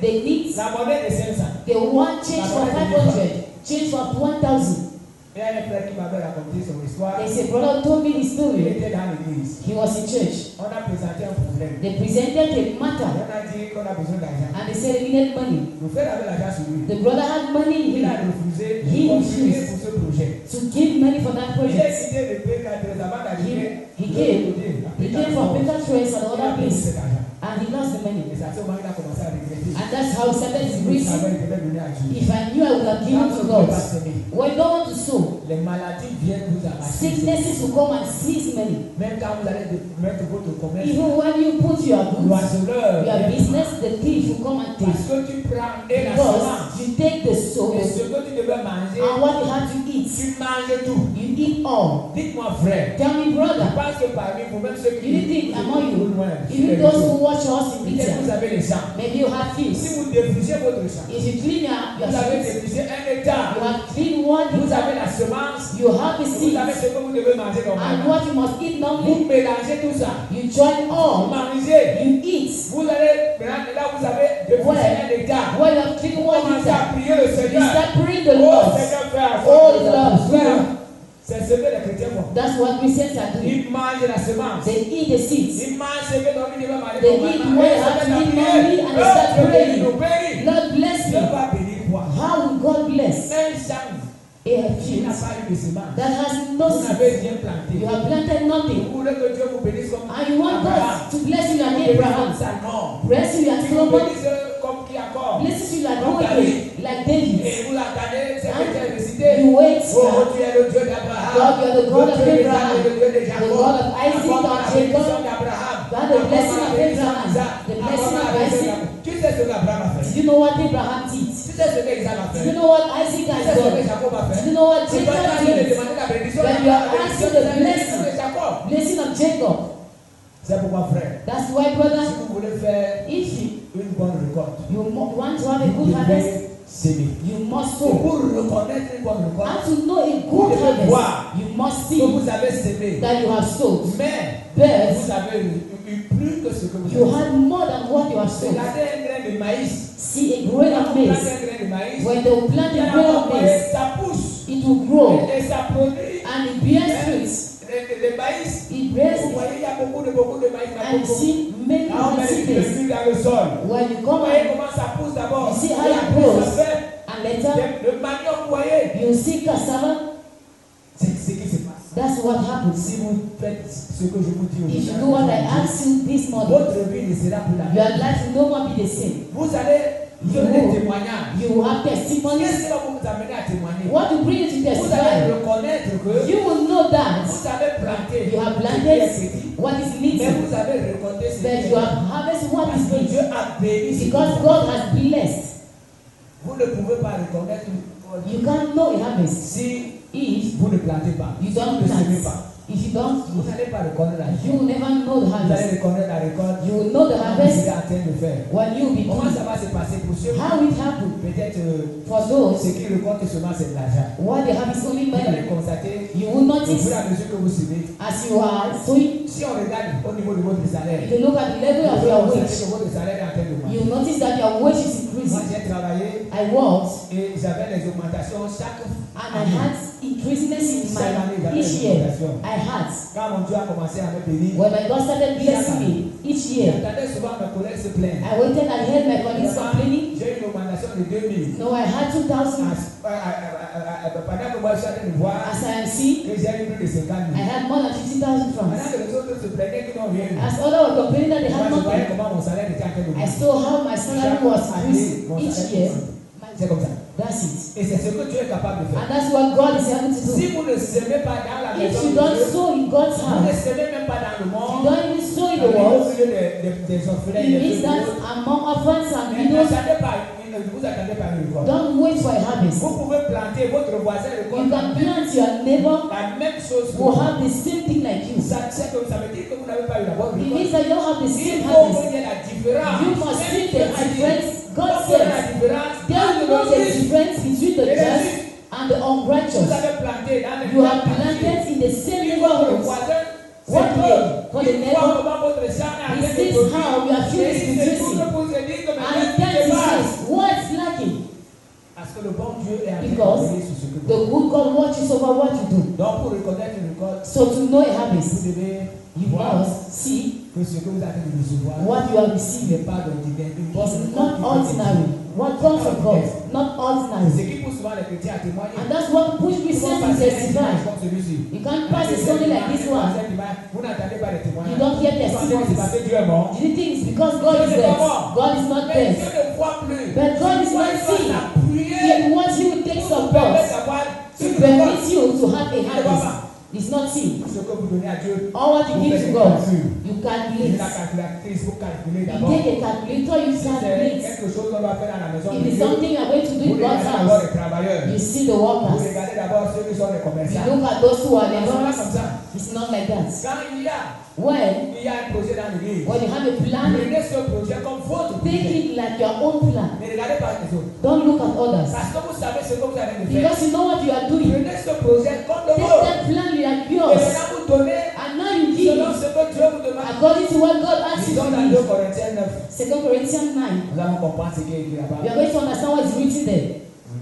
A: they need,
B: La monnaie de 500.
A: they want change for 500, change for 1,000.
B: Il y a un frère qui m'avait raconté son histoire.
A: There's a brother who told me the
B: Il
A: story.
B: était dans l'église.
A: He was in church.
B: On a présenté un problème.
A: They presented a
B: On
A: matter
B: a dit qu'on a besoin d'argent.
A: and they said they needed money.
B: Le frère avait l'argent sur lui.
A: The brother had money in
B: Il a
A: him
B: refusé de
A: He
B: contribuer
A: refused.
B: pour ce projet.
A: to give money for that
B: Il a
A: project.
B: quitté le P4 avant d'arriver.
A: He came from Baker Trace and other place
B: cet argent.
A: and he lost the money.
B: Et c'est à ce moment qu'il a commencé à regretter.
A: And that's how he started his
B: Il
A: reason.
B: savait qu'il devait donner à Dieu.
A: If I knew I would have given to God. When you don't want to sow,
B: Les maladies viennent vous arracher.
A: sicknesses will come and seize money.
B: Même quand vous allez mettre votre commerce,
A: Even when you put your goods,
B: l'oiseleur,
A: your business, the thief will come and take.
B: parce que tu prends et la
A: Because
B: semence,
A: you take the soul
B: et ce que tu devais manger,
A: and what you have to eat,
B: tu manges tout.
A: you eat all.
B: Dites-moi, frère,
A: Tell me,
B: je
A: brother,
B: pense que parmi vous, même ceux
A: you
B: qui
A: think among you,
B: loin,
A: even those who watch us in
B: peut-être vous
A: picture,
B: avez les champs.
A: maybe you have
B: Si
A: fields.
B: vous défrisez votre champ,
A: If you clean your
B: vous avez
A: fields,
B: défrisé un hectare,
A: you have clean one
B: vous avez
A: hectare,
B: la semence,
A: you have the
B: vous avez
A: seeds,
B: ce que vous devez manger
A: and
B: normalement.
A: what you must eat
B: Vous
A: normally,
B: mélangez tout ça.
A: you join
B: Vous
A: all,
B: mangez.
A: you eat.
B: Vous allez, maintenant, là vous avez défrisé un hectare.
A: When you have clean
B: Vous
A: one
B: commencez à
A: hectare,
B: prier le
A: you
B: Seigneur.
A: start praying the
B: Oh
A: Lord.
B: Seigneur, fais
A: Oh Lord,
B: frère. C'est ce que les chrétiens font.
A: that's what Christians are doing.
B: Ils mangent la semence.
A: They eat the seeds.
B: Ils mangent ce que l'on devait manger
A: They eat
B: normalement.
A: what
B: Et
A: they have to
B: ils
A: eat
B: se mettent à
A: normally
B: prier.
A: and they start
B: Dieu bénit,
A: praying.
B: nous bénit.
A: Lord bless
B: Dieu
A: me.
B: va bénir quoi?
A: How will God bless
B: Un champ
A: a
B: qui n'a
A: field
B: pas eu de semence.
A: that has no
B: Vous
A: seeds?
B: n'avez rien planté.
A: You have planted
B: Vous
A: nothing.
B: voulez que Dieu vous bénisse comme
A: And you want
B: Abraham.
A: God to bless you like
B: Vous bénisse
A: Abraham.
B: comme ça, non.
A: Bless you like
B: Qui vous
A: Solomon.
B: bénisse comme qui encore.
A: Blesses you like
B: Comme
A: David.
B: David.
A: Like David.
B: Et vous l'attendez, c'est que tu as récité.
A: You wait.
B: Oh, tu es le Dieu d'Abraham.
A: God, you are the God of
B: Le Dieu
A: Abraham.
B: d'Isaac, le Dieu de
A: The
B: Jacob.
A: God of Isaac
B: Accorde
A: and
B: la
A: Jacob.
B: bénédiction d'Abraham.
A: God, the blessing of
B: Accorde la bénédiction
A: Abraham.
B: d'Isaac.
A: The blessing
B: Accorde
A: of
B: la bénédiction
A: Isaac.
B: d'Abraham. Tu sais ce qu'Abraham a fait.
A: Do you know what Abraham did?
B: Tu sais ce qu'Isaac a
A: Do
B: fait.
A: you know what Isaac
B: Tu
A: has
B: sais ce que
A: done?
B: Jacob a
A: Do
B: fait.
A: you know what
B: Tu vas
A: Jacob
B: aller
A: did?
B: demander la bénédiction
A: When you are asking the blessing,
B: de Jacob.
A: blessing of Jacob.
B: C'est pourquoi, frère,
A: That's why, brother,
B: si vous voulez faire
A: if
B: une bonne récolte,
A: you want to have a
B: vous
A: good harvest,
B: devez s'aimer.
A: you must
B: Et
A: sow.
B: pour reconnaître une bonne récolte,
A: And to know a
B: vous
A: good
B: devez voir
A: harvest, you must
B: que
A: see
B: vous avez sémé.
A: that you have sowed.
B: Mais
A: But
B: vous avez eu plus que ce que vous
A: you
B: avez.
A: had more than what you have sown.
B: Regardez un grain de maïs.
A: See a grain
B: Quand
A: of
B: vous plantez
A: maize.
B: un grain de maïs,
A: When they will plant a grain of maize,
B: ça pousse
A: it will grow
B: et ça produit.
A: and it bears fruits.
B: Le maïs,
A: It bears
B: vous voyez, il y a beaucoup de maïs.
A: and see many
B: On met les
A: seeds.
B: feuilles dans le sol.
A: When you
B: Vous
A: come
B: voyez
A: and
B: comment ça pousse d'abord.
A: You see how
B: Et
A: it
B: après,
A: grows.
B: ça fait
A: later
B: le manioc, vous voyez.
A: you see cassava,
B: C'est ce qui se passe.
A: that's what happens.
B: Si vous faites ce que je vous dis
A: If you do what I asked you this morning,
B: votre vie ne sera plus la
A: your
B: même.
A: life will no more be the same.
B: Vous allez Vous avez des témoignages.
A: You have testimonies.
B: Qu'est-ce qui va vous amener à témoigner?
A: What will bring you to
B: Vous allez
A: testify?
B: reconnaître que
A: You will know that
B: vous avez planté
A: you have
B: ce qui est
A: planted
B: petit,
A: what is
B: mais
A: little,
B: vous avez récolté ce qui
A: but
B: est
A: you
B: grand.
A: have harvested what
B: Parce
A: is
B: que
A: big.
B: Dieu a béni ce
A: Because
B: que
A: God has blessed.
B: vous ne pouvez pas reconnaître
A: You can't know a harvest
B: si
A: if
B: vous ne plantez pas.
A: you
B: Si
A: don't
B: vous ne semez
A: plant.
B: pas.
A: If you don't,
B: Vous n'allez pas reconnaître la
A: you will never know the
B: Vous allez
A: harvest.
B: reconnaître la récolte.
A: You will know the
B: Vous
A: harvest
B: êtes en train de faire.
A: when you be
B: Comment
A: doing.
B: ça va se passer pour ceux
A: How it happened
B: peut-être
A: for those
B: ceux qui récoltent seulement c'est de l'argent.
A: what they have is only
B: Vous allez
A: money.
B: constater
A: You will
B: au
A: notice
B: fur et à mesure que vous suivez.
A: as you are sowing.
B: Si on regarde au niveau de votre salaire,
A: If you look at the level of
B: vous
A: your
B: allez
A: wage,
B: constater que votre salaire est en train de
A: you
B: monter.
A: notice that your wage is
B: Moi
A: increasing.
B: j'ai travaillé
A: I worked
B: et j'avais les augmentations chaque
A: and I had increasiness in my each year. I had.
B: Quand mon Dieu a commencé à me bénir,
A: When my God started blessing me each year,
B: j'entendais souvent mes collègues se plaindre.
A: I waited and heard my colleagues complaining.
B: J'ai une augmentation de 2000.
A: No, I had 2,000.
B: Pendant que moi je suis en train de voir
A: As I am seeing,
B: que j'ai eu plus de 50 000.
A: I had more than 50,000
B: Pendant
A: francs.
B: que les autres se plaignaient qu'ils n'ont rien eu.
A: As others were complaining that they
B: Moi
A: had
B: je voyais
A: nothing,
B: comment mon salaire était en train de
A: I
B: monter.
A: saw how my salary was increasing each year.
B: C'est comme ça.
A: That's it.
B: Et c'est ce que Dieu est capable de faire.
A: And that's what God is able to do.
B: Si vous ne semez pas dans la
A: If
B: maison
A: you
B: de
A: don't
B: Dieu,
A: sow in God's
B: vous ne
A: house,
B: semez même pas dans le
A: you
B: monde,
A: don't even sow in the
B: au
A: world,
B: milieu des orphelins,
A: it
B: des
A: means that
B: pauvres.
A: among orphans and
B: Mais
A: widows,
B: vous attendez pas une récolte.
A: don't wait for a harvest.
B: Vous pouvez planter votre voisin
A: You
B: récolte
A: can plant your neighbor
B: la même chose que
A: who
B: vous.
A: have the same thing like you.
B: Ça veut dire que vous n'avez pas eu la bonne
A: It
B: récolte.
A: means that you don't have the
B: Il
A: same
B: faut
A: harvest.
B: qu'il y ait la différence.
A: You must see the difference. God
B: Donc, il y a la
A: says
B: différence
A: there will know
B: entre
A: the
B: le juste.
A: difference between the just and the
B: Vous
A: unrighteous.
B: avez planté dans le
A: You are
B: même quartier.
A: planted in the same
B: Il voit votre
A: neighborhood.
B: voisin,
A: What
B: c'est
A: way?
B: peu.
A: For the
B: Il voit
A: neighbor,
B: comment votre champ est en
A: he
B: train de
A: sees
B: produire.
A: how your field
B: Et
A: is
B: il se tourne
A: producing.
B: pour se dire que
A: And
B: maintenant,
A: then
B: ce
A: he
B: qui se passe.
A: says, what's lacking?
B: Parce que le bon Dieu est en train de
A: Because
B: veiller sur ce que vous
A: the
B: faites.
A: good God watches over what you do.
B: Donc, pour reconnaître une récolte,
A: So to know a
B: vous
A: harvest,
B: devez
A: you
B: voir
A: must see
B: que ce que vous avez de recevoir
A: what you are
B: il
A: receiving.
B: n'est pas d'ordinaire. Une bonne
A: It's
B: récolte
A: not ordinary. What comes from God, not
B: C'est
A: ordinary.
B: ce qui pousse souvent les chrétiens à témoigner.
A: And that's what push
B: Vous
A: Christians to
B: passer un
A: testify.
B: dimanche comme celui-ci.
A: You can't pass a Sunday like this one.
B: Vous n'entendez pas les
A: You
B: témoignages.
A: don't hear
B: Vous pensez que c'est
A: testimonies.
B: parce que Dieu est mort.
A: Do you think it's because God is dead? God is not
B: Mais
A: dead.
B: Dieu ne voit plus.
A: But God is
B: Il voit
A: not
B: la
A: seeing.
B: prière
A: He wants you to take
B: pour
A: some
B: vous permettre
A: thoughts
B: d'avoir
A: to
B: une
A: permit
B: récolte.
A: you to have a harvest. It's not seen.
B: Ce que vous donnez à Dieu,
A: All what you
B: vous
A: give
B: faites
A: to
B: des
A: God,
B: calculs.
A: you
B: Prenez
A: calculate.
B: la calculatrice pour calculer
A: You
B: d'abord.
A: take a calculator, you
B: Si c'est
A: calculate.
B: quelque chose qu'on doit faire à la maison de
A: If it's
B: Dieu,
A: something you are going to do
B: vous
A: in God's
B: regardez d'abord
A: house,
B: les travailleurs.
A: you see the
B: Vous
A: workers.
B: regardez d'abord ceux qui sont les
A: You
B: commerçants.
A: look at those who are
B: C'est pas
A: laborers.
B: comme ça.
A: It's not like that.
B: Quand il y a
A: When
B: un projet dans l'église,
A: you have a plan,
B: prenez ce projet comme votre
A: take
B: projet.
A: it like your own plan.
B: Ne regardez pas les autres.
A: Don't look at others.
B: Parce que vous savez ce que vous avez de faire.
A: Because you know what you are doing.
B: Prenez ce projet comme le
A: Take
B: vôtre.
A: that plan like
B: Et
A: yours.
B: maintenant vous donnez
A: And now you give
B: selon ce que Dieu vous demande.
A: according to what God asks you
B: Disons
A: to
B: dans 2
A: give.
B: Corinthiens 9.
A: 2 Corinthians 9.
B: Nous allons comprendre ce qui est écrit
A: We
B: là-bas.
A: are going to understand what is written there.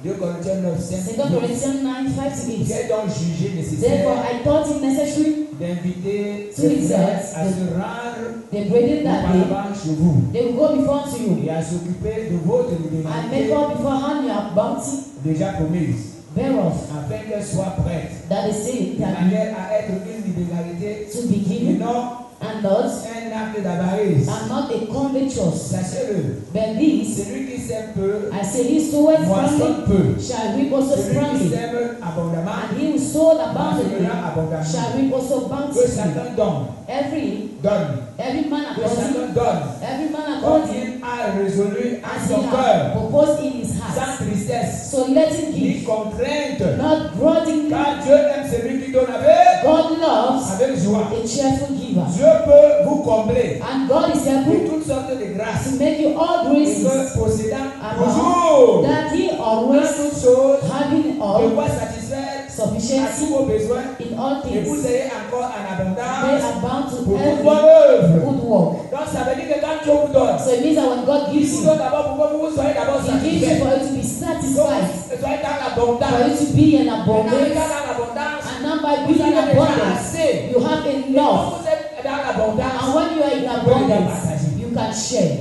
B: 2 Corinthiens 9,
A: 2
B: 5.
A: Corinthians 9, 5 to 8.
B: J'ai donc jugé
A: Therefore,
B: nécessaire
A: I thought it necessary
B: d'inviter
A: To
B: les frères
A: exert
B: à se rendre
A: the brethren that day,
B: auparavant chez vous
A: they will go before unto you,
B: et à s'occuper de votre
A: and make
B: libéralité
A: up beforehand your bounty
B: déjà promise,
A: thereof,
B: afin qu'elle soit prête,
A: that is saying
B: de
A: that
B: manière à être une libéralité
A: to be
B: et
A: given,
B: non
A: and not,
B: un acte d'avarice.
A: and not a covetous.
B: Sachez-le,
A: But this,
B: celui qui sème peu,
A: I say, he soweth
B: moissonne
A: sparingly,
B: peu.
A: shall reap also
B: Celui qui
A: sparingly,
B: sème abondamment,
A: and he who sowed abundantly,
B: moissonnera abondamment.
A: shall reap also
B: Que
A: bountifully.
B: chacun donne,
A: Every man
B: que
A: according,
B: chacun donne,
A: every man
B: comme
A: according
B: il a résolu à
A: as he
B: son
A: hath
B: cœur,
A: proposed in his
B: sans
A: heart.
B: tristesse,
A: So let him
B: ni
A: give,
B: contrainte.
A: not grudgingly.
B: Car Dieu aime celui qui donne
A: God loves
B: avec joie.
A: a cheerful giver,
B: Dieu peut vous combler
A: and God is
B: de
A: able
B: toutes sortes de grâces
A: to make you all
B: et
A: graces,
B: que possédant
A: Amen.
B: toujours
A: that he
B: en
A: always
B: toutes choses
A: having
B: de
A: all
B: quoi satisfaire à
A: sufficiency
B: tous vos besoins
A: in all
B: et vous
A: things,
B: ayez encore en
A: may
B: abondance
A: abound to
B: pour toute
A: every
B: bonne œuvre.
A: good work.
B: Donc ça veut dire que quand Dieu vous donne,
A: So it means that when God
B: il
A: gives
B: vous
A: you,
B: donne d'abord pour que vous soyez d'abord
A: He gives you
B: satisfait.
A: for you to be satisfied,
B: Soyez dans
A: for
B: l'abondance.
A: you to be in
B: Maintenant,
A: abundance,
B: étant dans l'abondance,
A: and now by
B: vous
A: being in
B: avez déjà
A: abundance,
B: assez.
A: you have
B: Quand
A: enough.
B: vous êtes dans l'abondance,
A: And when you are in abundance, you can share.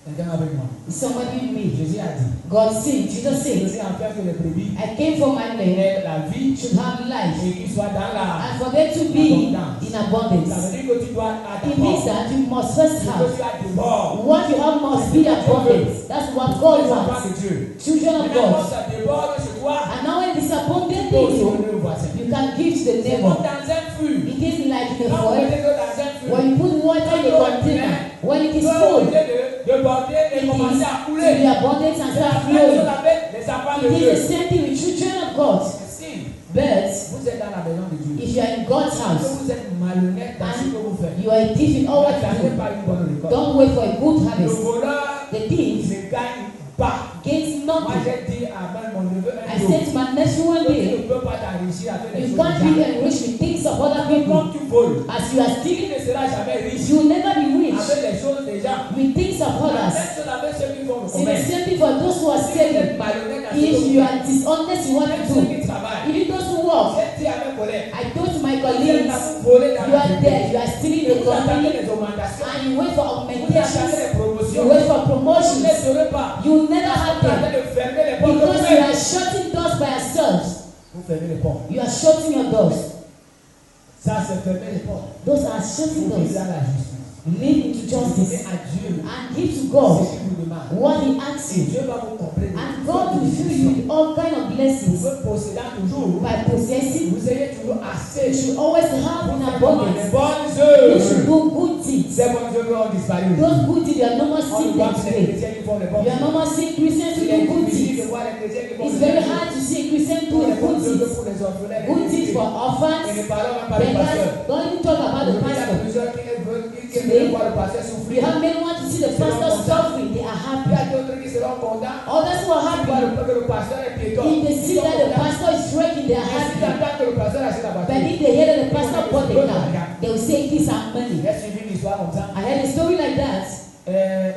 B: Quelqu'un avec moi.
A: Somebody with me.
B: Jésus a dit.
A: God said, Jesus
B: Je
A: said,
B: suis en fait que les brebis
A: I came for my lamb
B: aient la vie
A: should have life,
B: et qu'ils soient dans la.
A: and for them to be in
B: Ça
A: abundance.
B: veut dire que tu dois
A: It means that you must first
B: que
A: have.
B: tu as du bord.
A: What you have must be abundance. That's what God
B: Les enfants
A: wants.
B: de Dieu.
A: Children of
B: Maintenant,
A: God.
B: ça déborde chez toi.
A: And now when it is abundant
B: Tu peux aussi
A: in you,
B: donner au voisin.
A: you can give to the
B: C'est
A: neighbor.
B: comme dans un fût.
A: It is like in a
B: Quand vous
A: foil.
B: mettez de l'eau dans un fût,
A: When you put water in the container, when it
B: tu
A: is
B: peux
A: full,
B: obligé de border et
A: it
B: commencer à
A: is to
B: couler.
A: be abundant and
B: C'est la
A: start
B: même chose
A: flowing.
B: avec les enfants de
A: It
B: Dieu.
A: is the same thing with children of God.
B: Si
A: But
B: vous êtes dans la maison de Dieu,
A: if you are in God's
B: que
A: house
B: vous êtes malhonnête dans ce que vous faites,
A: and you are a thief in all what you
B: n'attendez
A: do,
B: pas une bonne récolte.
A: don't wait for a good
B: Le
A: harvest.
B: voleur
A: The thief
B: ne gagne pas.
A: gains
B: Moi,
A: nothing.
B: j'ai dit à même mon neveu un
A: I
B: jour,
A: said to my nephew one
B: tu
A: day,
B: ne peux pas t'enrichir avec les
A: you
B: choses
A: can't
B: des
A: be
B: gens.
A: enriched with things of other people.
B: Comme tu voles,
A: As you are
B: tu
A: stealing,
B: ne seras jamais riche
A: you will never be rich
B: avec les choses des gens.
A: with things of
B: La
A: others.
B: même chose avec ceux qui font le
A: See, the
B: commerce.
A: same thing for those who are
B: Si vous
A: stealing.
B: êtes malhonnête dans ce que
A: If
B: vous
A: you
B: faites,
A: are dishonest in what
B: même
A: you
B: ceux
A: do,
B: qui travaillent,
A: even those who work,
B: j'ai dit à mes collègues,
A: I told to my
B: vous êtes
A: colleagues,
B: là pour voler dans
A: you
B: la
A: are
B: société.
A: there, you are stealing
B: Et
A: the
B: vous attendez
A: company,
B: les augmentations,
A: and you wait for
B: vous attendez
A: augmentations,
B: les
A: you
B: promotions.
A: wait for
B: Vous ne
A: promotions.
B: les aurez pas.
A: You will never have
B: Vous attendez
A: them
B: de fermer les portes de
A: because you
B: vous-même.
A: are shutting doors by yourselves.
B: Vous fermez les portes.
A: You are shutting your doors.
B: Ça, c'est fermer les portes.
A: Those are shutting
B: Vous vivez
A: doors.
B: dans la justice.
A: Live into
B: Donnez
A: justice
B: à Dieu
A: and give to
B: ce
A: God
B: qu'il vous demande.
A: what He asks
B: Et
A: you,
B: Dieu va vous combler.
A: and God will fill you with all kind of
B: Vous
A: blessings
B: possédant toujours.
A: by possessing.
B: Vous ayez toujours assez.
A: You should always have in
B: Les
A: abundance.
B: bonnes
A: You should
B: œuvres.
A: do good deeds.
B: Ces bonnes œuvres ont disparu.
A: Those good deeds, you are no more
B: On
A: seeing
B: voit
A: them
B: que les
A: today.
B: chrétiens qui font les bonnes
A: You are no
B: œuvres.
A: more seeing Christians who
B: Il est
A: do good
B: difficile de
A: deeds.
B: voir les chrétiens qui font
A: It's
B: les
A: very
B: bonnes
A: hard to see a Christian
B: œuvres.
A: doing
B: Les
A: good
B: bonnes œuvres
A: deeds.
B: pour les orphelins.
A: Good deeds for
B: Et ne
A: orphans.
B: parlons même pas du pasteur.
A: Beggars. Don't even talk about the
B: Il y a
A: pastor.
B: plusieurs qui veulent voir le pasteur
A: We
B: souffrir.
A: have many want to see the pastor suffering. They are
B: Il y
A: happy.
B: a d'autres qui seront contents.
A: Others who are
B: Ils voient
A: happy.
B: que le pasteur est piéton.
A: If they see that the pastor is trekking, they are
B: Mais si
A: happy.
B: t'entends que le pasteur achète la
A: But
B: voiture,
A: if they hear that the pastor bought the car, they will say it is our money.
B: j'ai suivi une histoire comme ça.
A: I heard a story like that.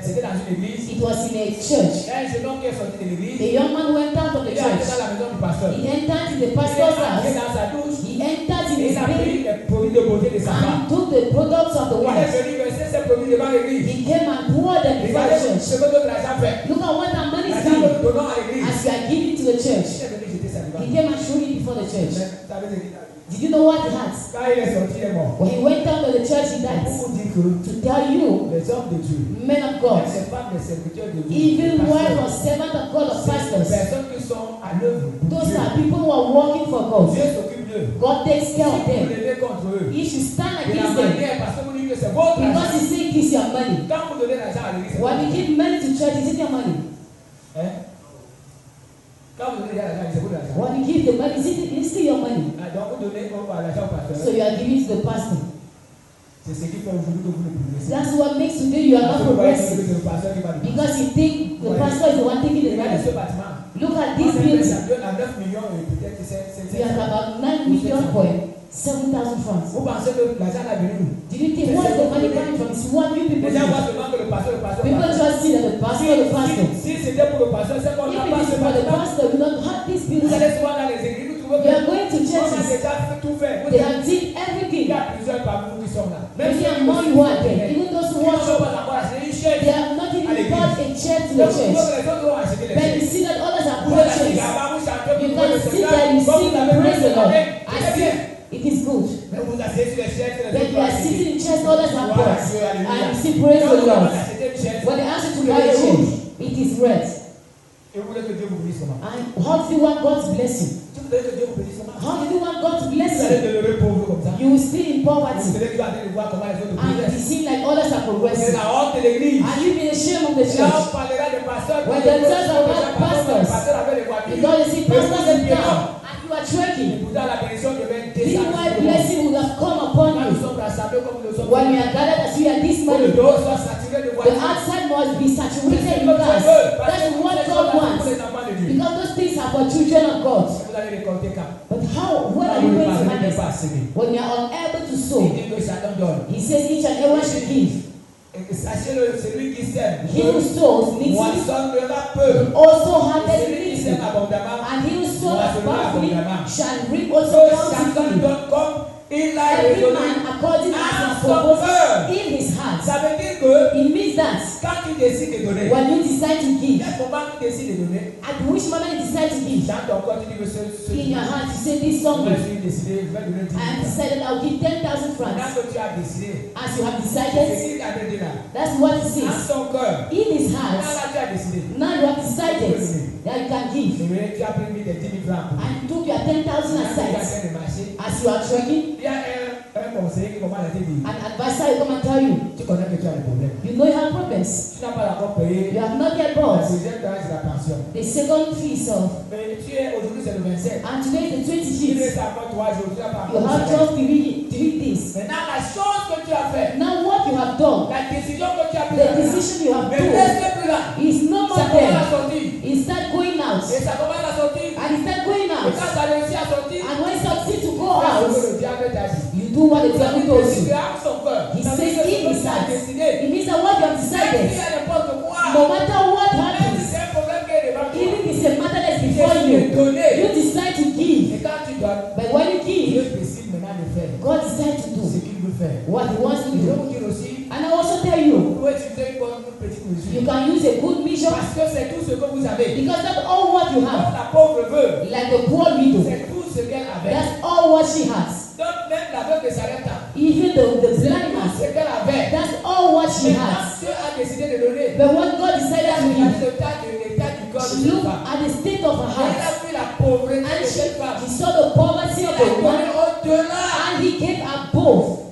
B: C'était dans une église.
A: It was in a church.
B: Il y a un jeune homme qui est sorti de l'église.
A: A young man went out of the
B: Il est entré
A: church.
B: dans la maison du pasteur.
A: He entered in the
B: Il est
A: pastor's
B: entré
A: house.
B: dans sa douche.
A: He entered in
B: Et
A: his
B: il a
A: bed
B: pris les produits de beauté de sa femme.
A: and took the products of the
B: Il est
A: wife.
B: venu verser ses produits devant l'église.
A: He came and poured them before the
B: Regardez
A: church.
B: ce que notre argent fait.
A: Look at what our money is
B: L'argent que
A: doing
B: nous donnons à l'église.
A: as you are giving to the
B: Il
A: church.
B: est venu jeter ça devant.
A: He came and showed it before the church.
B: Mais ça veut dire que
A: Did you know what he had?
B: quand il est sorti, il est mort.
A: When he went down to the church, he died.
B: Pour vous dire que
A: To tell you,
B: les hommes de Dieu,
A: men of God,
B: les femmes, les serviteurs de Dieu,
A: even
B: les
A: wife or
B: pasteurs,
A: servant of God or
B: c'est des
A: pastors,
B: personnes qui sont à l'œuvre pour
A: those
B: Dieu.
A: are people who are working for God.
B: Dieu s'occupe d'eux.
A: God takes care of
B: Vous
A: them.
B: levez contre eux.
A: If you stand
B: De la
A: against them,
B: manière, parce que vous dites que c'est votre
A: because
B: argent.
A: you say it is your money.
B: Quand vous donnez l'argent à l'église, c'est
A: When you
B: votre
A: give money to church, is it your money?
B: argent. Hein? Quand vous donnez l'argent, c'est votre argent.
A: When you give the money, is it still your money?
B: Ah, donc vous donnez l'argent au pasteur.
A: So you are giving to the pastor.
B: C'est ce qui fait aujourd'hui que vous ne progressez.
A: That's what makes today you are
B: Parce
A: not
B: que vous voyez que
A: progressing.
B: c'est le pasteur qui va le
A: Because you think the pastor is the one taking the
B: Regardez
A: money.
B: ce bâtiment.
A: Look at
B: On
A: this
B: investe
A: building.
B: à 9 millions et peut-être c'est
A: We are about 9 million for 7,000 francs.
B: Vous pensez que l'argent a venu où?
A: Did you think where is the money coming from? It's what you people
B: Les gens
A: do.
B: voient seulement que le pasteur.
A: People just see that the pastor.
B: Si c'était pour le pasteur, c'est qu'on
A: If
B: n'a
A: it
B: pas
A: is
B: ce
A: for the
B: bâtiment.
A: pastor, we don't have this
B: Vous
A: building.
B: allez souvent dans les églises, vous trouvez
A: You are
B: que
A: going to
B: on a
A: churches.
B: déjà tout fait. Vous
A: They
B: dites,
A: have did
B: il
A: everything.
B: y a plusieurs parmi vous qui sont là. Même
A: Maybe
B: ceux qui
A: among
B: ne
A: you are
B: sont
A: there.
B: pas
A: Even those who
B: Ils ne
A: worship,
B: sont pas encore achetés une chaise.
A: they have not even brought a chair to the
B: Donc, vous
A: church.
B: trouvez que les autres ont acheté les
A: But you
B: chaises.
A: see that others are
B: Vous allez
A: chairs.
B: là-bas, vous chantez,
A: You
B: vous
A: can
B: jouez le
A: see that you
B: spectacle, comme
A: sing
B: vous
A: and
B: avez
A: praise the Lord.
B: C'est
A: I
B: bien.
A: see it is good.
B: Mais vous asseyez sur les chaises, les
A: Then
B: autres
A: you
B: ont
A: are
B: acheté.
A: sitting in chairs, others are
B: Gloire à
A: poor.
B: Dieu, alléluia.
A: And you see praise
B: Quand
A: the
B: vous
A: Lord.
B: avez acheté une chaise,
A: When they ask you to
B: vous
A: buy a
B: devez
A: chair,
B: rouge.
A: it is red.
B: Et vous voulez que Dieu vous bénisse comment?
A: And how do you want God to bless you?
B: Si vous voulez que Dieu vous bénisse comment?
A: How do you want God to
B: Vous
A: bless
B: allez
A: you?
B: demeurer pauvre comme ça.
A: You will stay in
B: Vous
A: poverty.
B: serez toujours en train de voir comment les autres
A: And it
B: progressent.
A: seems like others are
B: C'est
A: progressing.
B: la honte de l'église.
A: And you be ashamed of the
B: Là,
A: church.
B: on parlera de pasteurs.
A: When they talk about pastors,
B: Pasteurs avec les voitures.
A: because you see
B: Mais vous
A: pastors
B: êtes
A: in
B: piétons.
A: town and you are
B: Et
A: trekking.
B: pourtant, la bénédiction devait
A: This is
B: descendre.
A: why
B: sur nous.
A: blessing would have come upon
B: Quand nous
A: you.
B: sommes rassemblés comme nous le sommes,
A: When we are gathered as we are this
B: que le
A: morning,
B: dehors soit saturé de
A: the
B: voitures.
A: outside must be
B: C'est
A: saturated
B: ce
A: in
B: que Dieu
A: cars.
B: veut. Parce
A: That
B: que
A: is
B: vous
A: what
B: êtes
A: God
B: là pour
A: wants.
B: les enfants de Dieu.
A: Because those things are for children of God.
B: Vous allez récolter quand?
A: But how, when are
B: Quand
A: you
B: vous ne
A: going to
B: parvenez
A: harvest?
B: pas à semer.
A: When you are unable to
B: Il
A: sow,
B: dit que chacun donne.
A: he says each and everyone should give.
B: Et sachez-le, celui qui sème
A: He who sows needs to
B: moissonnera peu.
A: also
B: Et
A: harvest
B: celui qui
A: little.
B: sème abondamment,
A: And he who sows
B: moissonnera
A: bountifully
B: abondamment.
A: shall reap
B: Que
A: also
B: chacun
A: bountifully.
B: donne comme il a
A: Every
B: raisonné
A: man according as
B: à
A: he
B: son
A: purpose
B: cœur.
A: in his heart.
B: Ça veut dire que
A: It means that
B: Quand tu décides de donner,
A: when you decide to give,
B: quel moment tu décides de donner,
A: at which moment you decide to give,
B: dans ton corps, tu dis que
A: in your heart you say this
B: moi,
A: Sunday,
B: je suis décidé, je vais donner 10
A: I have
B: 000 francs.
A: decided I'll give 10,000 francs.
B: Maintenant que tu as décidé,
A: As you have
B: c'est
A: decided,
B: ce qu'il avait dit là.
A: that's what it
B: Dans
A: says.
B: ton cœur,
A: In his
B: là,
A: heart,
B: là, tu as décidé.
A: now you have decided that you can give.
B: Tu as pris des 10 000 francs.
A: And you took your 10,000 aside. As you are tracking,
B: Il y a un conseiller qui commence à te dire,
A: an advisor will come and tell you,
B: tu connais que tu as des problèmes.
A: you know you have problems.
B: Tu n'as pas encore payé
A: You have not yet
B: la
A: bought
B: deuxième tranche de la pension.
A: the second fees of,
B: Mais tu es aujourd'hui, c'est le 27.
A: and today is the
B: Il
A: 25th.
B: reste encore 3 jours. Tu n'as pas
A: You
B: encore
A: have
B: salaire.
A: 12 to read this.
B: Maintenant, la chose que tu as faite,
A: Now what you have done,
B: la décision que tu as
A: the
B: prise,
A: decision you have
B: ne
A: put,
B: reste plus là.
A: is no
B: Ça
A: more
B: commence à
A: there.
B: sortir.
A: It start going out.
B: Et ça commence à sortir.
A: And it start going
B: Et
A: out.
B: quand ça réussit à sortir,
A: And when it succeeds to go
B: c'est ce
A: out,
B: que le diable t'a dit.
A: you do what the devil
B: Il
A: told
B: décide
A: you.
B: à son cœur.
A: He
B: Ça veut
A: says
B: dire que
A: in
B: ce que
A: his
B: tu as
A: heart.
B: décidé,
A: It means that what you have
B: même
A: decided,
B: s'il y a n'importe quoi,
A: no matter what
B: même si
A: happens,
B: c'est un problème qui est devant toi,
A: even if it's a matter that's
B: tu
A: before
B: décides de
A: you,
B: donner.
A: you decide to give.
B: Et quand tu donnes,
A: But when you
B: Dieu
A: give,
B: décide maintenant de faire
A: God decides to
B: ce
A: do
B: qu'il veut faire.
A: what He wants to
B: Je vais
A: do.
B: vous dire aussi,
A: And I also tell you,
B: vous pouvez utiliser une petite mesure.
A: you can use a good measure
B: Parce que c'est tout ce que vous avez.
A: because that's all what you
B: Comme
A: have.
B: la pauvre veuve,
A: Like the poor widow,
B: c'est tout ce qu'elle avait.
A: that's all what she has.
B: Donc même la veuve de Sarepta,
A: Even the
B: c'est
A: blind
B: tout
A: man,
B: ce qu'elle avait.
A: that's all what she
B: Maintenant,
A: has.
B: Dieu a décidé de donner.
A: But when God decided to give,
B: L'état du corps de
A: she
B: cette
A: looked
B: femme.
A: at the state of her
B: Elle
A: heart
B: a vu la pauvreté
A: and
B: de cette femme.
A: she saw the poverty
B: Il
A: of
B: a
A: the
B: donné
A: woman
B: au-delà.
A: and He gave her both.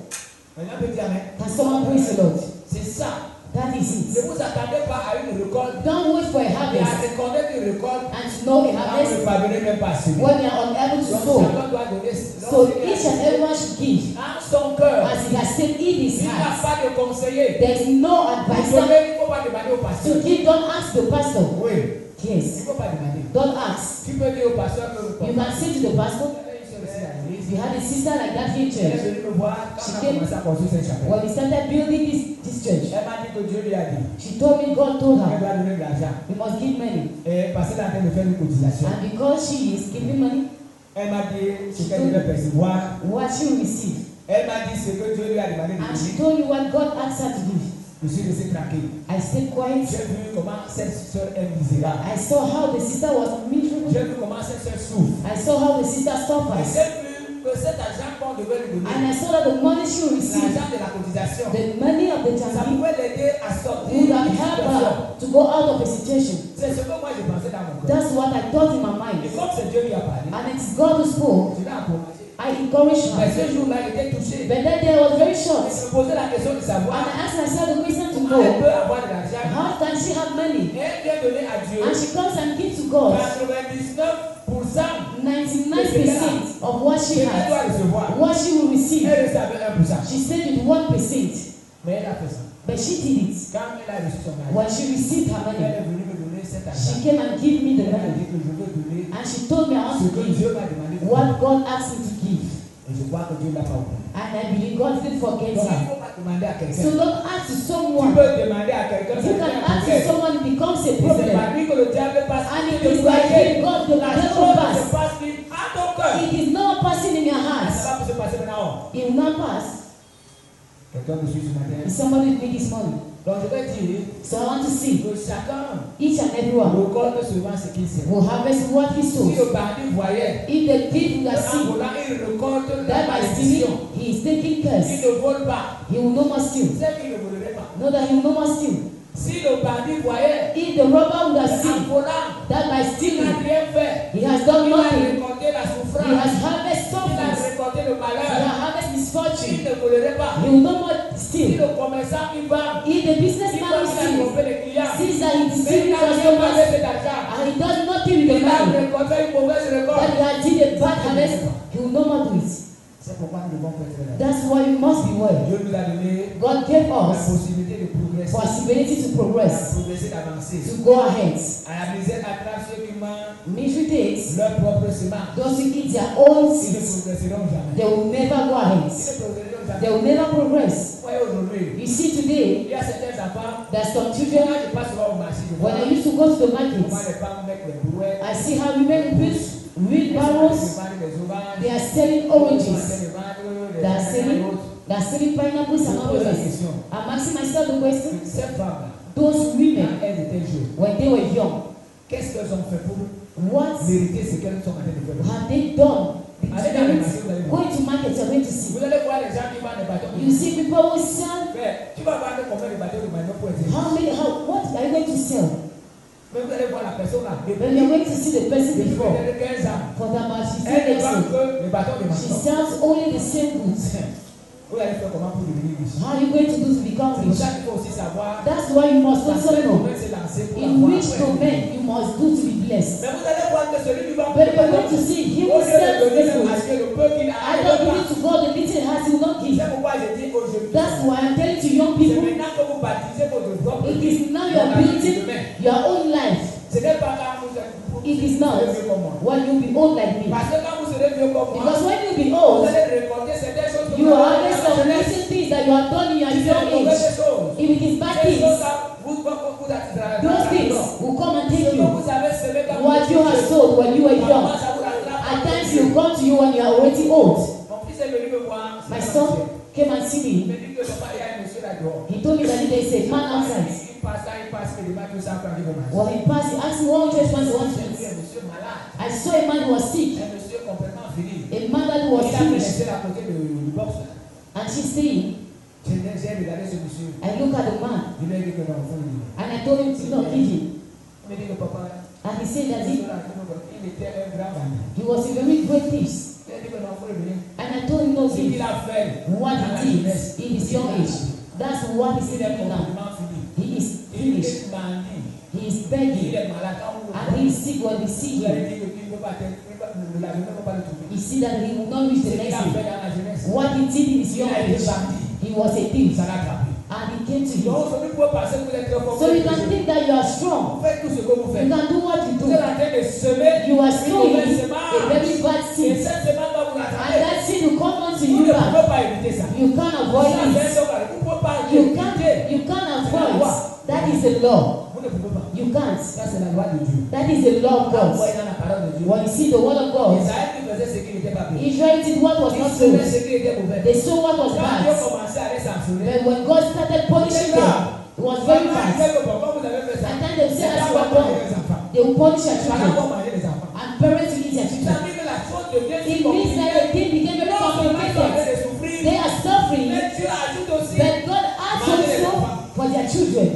B: Maintenant, peut dire amen.
A: Can someone praise the Lord?
B: C'est ça.
A: That is
B: Ne
A: it.
B: vous attendez pas à une récolte.
A: Don't wait for a
B: Et à
A: harvest
B: reconnaître une récolte,
A: and to know a
B: quand vous
A: harvest
B: ne parvenez même pas à celui.
A: when you are unable to
B: Donc
A: sow.
B: chacun doit donner.
A: So each and everyone should give
B: Dans son cœur,
A: as he has said in his
B: il n'a
A: heart.
B: pas de conseiller.
A: There is no
B: Vous
A: advisor
B: donnez, il ne faut pas demander au pasteur.
A: to give. Don't ask the pastor.
B: Oui, il ne
A: Yes.
B: faut pas demander.
A: Don't ask.
B: Tu peux dire au pasteur que
A: You can say to the pastor,
B: il
A: you had a sister like that here in
B: est
A: church.
B: venu me voir quand on a commencé à construire cette chapelle.
A: When we started building this church,
B: Elle m'a dit que Dieu lui a dit
A: she told me God told
B: qu'elle
A: her,
B: doit donner de l'argent.
A: we must give money.
B: Et parce qu'elle est en train de faire une cotisation.
A: And because she is giving money,
B: Elle m'a dit ce qu'elle devait percevoir.
A: what she will receive.
B: Elle m'a dit ce que Dieu lui a demandé de
A: And she
B: donner.
A: told me what God asked her to give.
B: Je suis resté tranquille.
A: I stayed quiet.
B: J'ai vu comment cette soeur est misérable.
A: I saw how the sister was miserable.
B: J'ai vu comment cette soeur souffre.
A: I saw how the sister
B: Et
A: suffers.
B: j'ai vu que cet argent qu'on devait lui
A: And
B: donner,
A: I saw that the money she will receive,
B: l'argent de la cotisation,
A: the money of the
B: ça
A: charity,
B: pouvait l'aider à sortir
A: would have
B: d'une
A: helped
B: situation.
A: her to go out of a situation.
B: C'est ce que moi je pensais dans mon cœur.
A: That's what I thought in my mind.
B: Et comme c'est Dieu qui a parlé,
A: And it's God who spoke.
B: je l'ai encouragé.
A: I encouraged
B: Mais
A: her.
B: ce jour-là, il était touché.
A: But that day I was very
B: Et
A: shocked.
B: je me posais la question de
A: And
B: savoir
A: I asked myself the question to
B: comment elle
A: know,
B: peut avoir de l'argent.
A: how can she have money?
B: Et elle vient donner à Dieu
A: And she comes and gives to God
B: 99%
A: 99% of what
B: ce
A: she
B: qu'elle
A: has,
B: doit recevoir.
A: what she will receive.
B: Elle reste avec 1%.
A: She stayed with 1%.
B: Mais elle a fait ça.
A: But she did it.
B: Quand elle a reçu son argent,
A: When she received her
B: elle
A: money,
B: est venue me donner cet
A: she
B: argent.
A: came and gave me the
B: Elle a
A: money.
B: dit que je veux donner
A: And she told me I want
B: ce
A: to
B: que
A: give
B: Dieu m'a demandé de
A: what
B: donner.
A: God asked me to give.
B: Et je crois que Dieu ne l'a pas oublié.
A: And I believe God didn't forget
B: Donc il ne
A: her.
B: faut pas demander à
A: So
B: quelqu'un.
A: don't ask to
B: Tu
A: someone.
B: peux demander à quelqu'un,
A: You
B: ça devient
A: can
B: un
A: ask to
B: problème.
A: someone, it becomes a
B: Et c'est
A: problem.
B: par lui que le diable passe.
A: And it
B: Tu
A: is
B: dois
A: by
B: aider.
A: him God the
B: La
A: devil
B: chose
A: pass.
B: se passe à ton cœur.
A: It is not passing in your
B: Ça
A: hands.
B: va se passer maintenant.
A: It will not pass.
B: Quelqu'un me suit ce matin.
A: Is somebody with me this morning?
B: Donc je vais dire
A: So I want to see
B: que chacun
A: each and everyone
B: récolte souvent ce qu'il sait.
A: will harvest what he
B: Si
A: sows.
B: le bandit voyait,
A: If the thief will
B: en
A: see
B: volant, il récolte la
A: that by
B: malédiction.
A: stealing he is taking
B: Il
A: curse,
B: ne vole pas.
A: he will no more steal.
B: C'est qu'il ne volerait pas.
A: Know that he will no more steal.
B: Si le bandit voyait,
A: If the robber would have
B: en
A: seen
B: volant,
A: that by
B: il n'a
A: stealing
B: rien fait.
A: he has done
B: Il a
A: nothing,
B: récolté la
A: he
B: souffrance.
A: has harvested
B: Il a
A: suffering,
B: récolté le
A: he
B: malheur.
A: has harvested
B: Il
A: misfortune,
B: ne volerait pas.
A: he will no more
B: Si
A: steal.
B: le commerçant qui vend,
A: If the
B: il
A: businessman
B: va
A: will
B: il a
A: steal,
B: trompé les clients.
A: sees that he
B: Mais
A: deceived
B: il n'a rien fait
A: customers
B: avec cet argent.
A: and he does nothing with the
B: Il a
A: money,
B: récolté une mauvaise
A: that
B: récolte.
A: he has did a bad harvest, he will no more do it.
B: C'est pourquoi nous devons faire très
A: That's why we must be well.
B: Dieu nous a donné
A: God gave
B: la
A: us
B: possibilité de progresser,
A: possibility to progress,
B: d'avancer.
A: to go ahead.
B: À la misère, à travers ceux qui mangent
A: Misery days,
B: leur propre semence,
A: those who eat their own
B: ils ne
A: seeds,
B: progresseront jamais.
A: they will never go ahead.
B: Ils ne progresseront
A: They
B: jamais.
A: will never progress.
B: Vous voyez aujourd'hui,
A: You see today,
B: il y a certains enfants,
A: there's some
B: quand
A: children,
B: je passe souvent au marché, je vois
A: when I used to go to the
B: comment
A: market,
B: les femmes mettent les brouettes,
A: I see how women put
B: ils
A: wheelbarrows,
B: vendent les oranges,
A: they are selling
B: ils sont en train
A: oranges,
B: de vendre
A: they are
B: les
A: selling,
B: autres.
A: they are selling pineapples and all the rest. I'm asking myself the question.
B: Ces femmes,
A: Those women,
B: elles étaient jeunes,
A: when they were young,
B: qu'est-ce qu'elles ont fait pour
A: what
B: mériter ce qu'elles sont en train de faire?
A: have they done?
B: Allez dans les marchés, vous allez voir.
A: Going to market, you're going to see.
B: Vous allez voir les gens qui vendent des bâtons.
A: You see people who sell.
B: Mais tu vas vendre combien de bâtons de manioc pour être?
A: What are you going to sell?
B: Mais vous allez voir la personne là.
A: When you're going to see the person
B: Depuis
A: before,
B: peut-être 15 ans.
A: for that much, she
B: Elle ne vend
A: sells
B: que les bâtons de
A: She
B: manioc.
A: sells only the same goods.
B: Vous allez faire comment pour devenir riche?
A: How are you going to do to become
B: C'est pour
A: rich?
B: ça qu'il faut aussi savoir
A: That's why you must
B: dans
A: also
B: quel
A: know
B: domaine se lancer pour
A: in
B: avoir.
A: which domain you must do to be blessed.
B: Mais vous allez voir que celui qui va
A: But you're going to see, he will sell
B: donner
A: the
B: à
A: goods.
B: Dieu le peu qu'il a.
A: I don't give it to God the little he has, he will not give.
B: C'est pourquoi je dis aujourd'hui.
A: That's why I'm telling to young
B: C'est
A: people,
B: maintenant que vous baptisez votre propre
A: it
B: vie.
A: is now you are building your own life.
B: Ce n'est pas quand vous êtes
A: It is not when you be old like me.
B: Parce que quand vous serez vieux comme moi,
A: Because when you be
B: vous
A: old,
B: allez récolter certaines choses que
A: you
B: vous
A: are
B: avez
A: having
B: dans la
A: some
B: jeunesse.
A: little things that you have done in your
B: Si c'est
A: young
B: une mauvaise
A: age.
B: chose,
A: If it is bad
B: ces
A: things,
B: choses-là vous attireront.
A: those things will come and take
B: Ce que
A: you.
B: vous avez semé quand
A: What
B: vous
A: you have
B: étiez
A: sold when you were
B: jeune,
A: young,
B: parfois ça vous rattrape.
A: at times will come to you when you are already old.
B: Mon fils est venu me voir.
A: My son came and see
B: Il
A: me.
B: me dit que papa, il y a un monsieur là dehors.
A: He told me that there is a man outside.
B: Il passe là, il passe, il va tout ça pour arriver au marché.
A: Well, he passed, he asked me what interest was he wants to
B: J'ai vu
A: eat.
B: un monsieur malade,
A: I saw a man who was sick,
B: un monsieur complètement fini.
A: a man that was
B: Il a
A: finished,
B: laissé à côté du box là.
A: and she's saying,
B: J'ai regardé ce monsieur.
A: I look at the man,
B: Je lui ai dit que non, faut lui.
A: and I told him to not give him.
B: Il me dit que papa,
A: And he said that
B: il était un grand bandit.
A: he was a very great thief.
B: Il a dit que non, faut lui.
A: And I told him not
B: Ce
A: to
B: qu'il
A: give
B: a fait
A: what
B: dans la
A: he did
B: jeunesse,
A: in his young age. That's what he's
B: il est
A: doing now.
B: complètement fini.
A: He is
B: Il
A: finished.
B: est bandit.
A: He is
B: Il
A: begging.
B: est malade. Quand vous
A: And he is sick when we see
B: vous allez
A: him.
B: dire qu'il ne peut pas être, la jeunesse ne peut pas le trouver.
A: You see that he will not reach
B: Ce
A: the
B: qu'il a
A: next
B: fait
A: day.
B: dans la jeunesse,
A: What he did in his
B: il
A: young
B: a été
A: age,
B: bandit.
A: he was a thief.
B: Ça l'a attrapé.
A: And he came to
B: Donc,
A: you.
B: aujourd'hui, vous pouvez penser que vous êtes très fort.
A: So you can think that you are strong.
B: Vous faites tout ce que vous
A: You
B: faites.
A: can do what you
B: Vous
A: do.
B: êtes en train de semer
A: You are
B: une
A: sowing
B: mauvaise
A: a
B: semence.
A: very bad
B: Et
A: seed.
B: cette semence va vous
A: And
B: attraper.
A: that seed will come onto
B: Vous
A: you
B: ne
A: back.
B: pouvez pas éviter ça.
A: You can't avoid
B: Ça, c'est un
A: it.
B: seul baril. Vous ne pouvez pas
A: You
B: éviter.
A: can't avoid. That is the law.
B: Vous ne pouvez pas.
A: You can't.
B: Ça, c'est la loi de Dieu.
A: That is the law of
B: Quand vous
A: God.
B: voyez dans la parole de Dieu,
A: When you see the word of God,
B: Israël qui faisait ce qui n'était pas bien.
A: Israel did what was
B: Il
A: not
B: semait
A: good.
B: ce qui était mauvais.
A: They saw what was
B: Quand Dieu
A: bad.
B: commençait à les sanctionner,
A: But when God started punishing them, it was very
B: maman
A: bad.
B: disait que bon, quand vous avez fait ça,
A: And then they will say,
B: c'est
A: as
B: là
A: you
B: qu'on
A: are
B: va manger
A: born,
B: les enfants.
A: they will punish their
B: C'est là
A: children.
B: qu'on va manger les enfants.
A: And parents will eat their
B: Ça
A: children.
B: veut dire que la chose devient si
A: It means that the
B: compliquée.
A: thing became very
B: Non seulement ils sont en train
A: complicated.
B: de souffrir,
A: They are suffering,
B: mais Dieu ajoute aussi.
A: but God has also for their children.